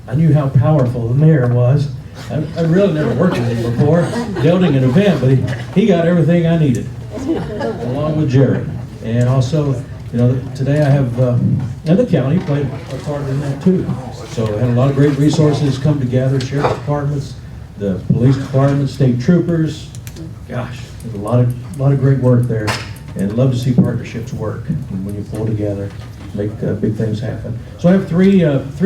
I knew how powerful the mayor was. I really never worked with him before, building an event, but he got everything I needed, along with Jerry. And also, you know, today I have, and the county played a part in that too. So I had a lot of great resources come together, sheriff's departments, the police department, state troopers. Gosh, there's a lot of great work there, and love to see partnerships work and when you pull together, make big things happen. So I have three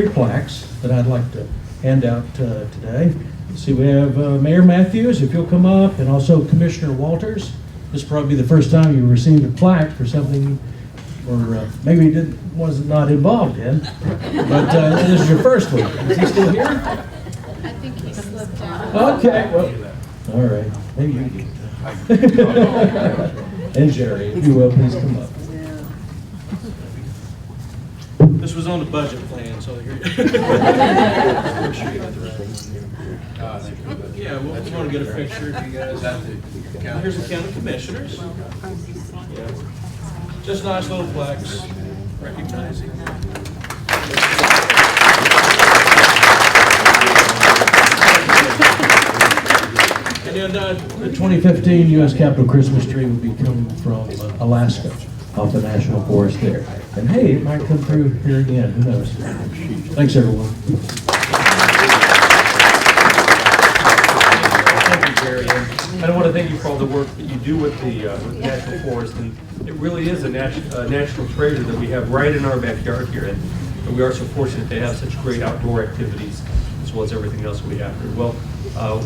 plaques that I'd like to hand out today. Let's see, we have Mayor Matthews, if you'll come up, and also Commissioner Walters. This will probably be the first time you received a plaque for something, or maybe you was not involved in, but this is your first one. Is he still here? I think he slipped out. Okay, well, all right, maybe you can. And Jerry, if you will, please come up. This was on the budget plan, so here. Yeah, we want to get a picture if you guys. Here's the county commissioners. Yeah. Just nice little plaques recognizing. And then the 2015 U.S. Capitol Christmas tree will be coming from Alaska, off the National Forest there. And hey, it might come through here again, who knows? Thanks, everyone. Thank you, Jerry. And I want to thank you for all the work that you do with the National Forest. And it really is a national treasure that we have right in our backyard here. And we are so fortunate to have such great outdoor activities as well as everything else we have here. Well,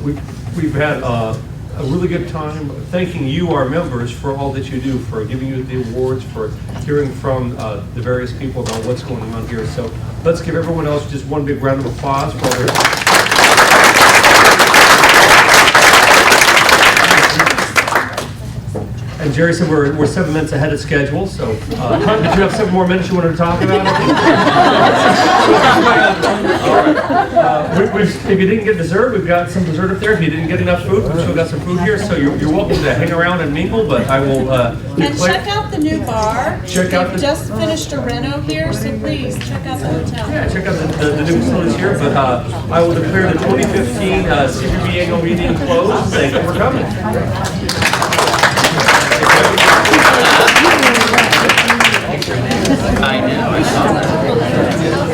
we've had a really good time thanking you, our members, for all that you do, for giving you the awards, for hearing from the various people about what's going on here. So let's give everyone else just one big round of applause for their. And Jerry said we're 7 minutes ahead of schedule, so did you have 7 more minutes you wanted to talk about? If you didn't get dessert, we've got some dessert up there. If you didn't get enough food, we've still got some food here, so you're welcome to hang around and mingle, but I will... And check out the new bar. Check out We've just finished a reno here, so please check out the hotel. Yeah, check out the new facilities here, but I will declare the 2015 CVB annual meeting closed. Thank you for coming. I know, I saw that.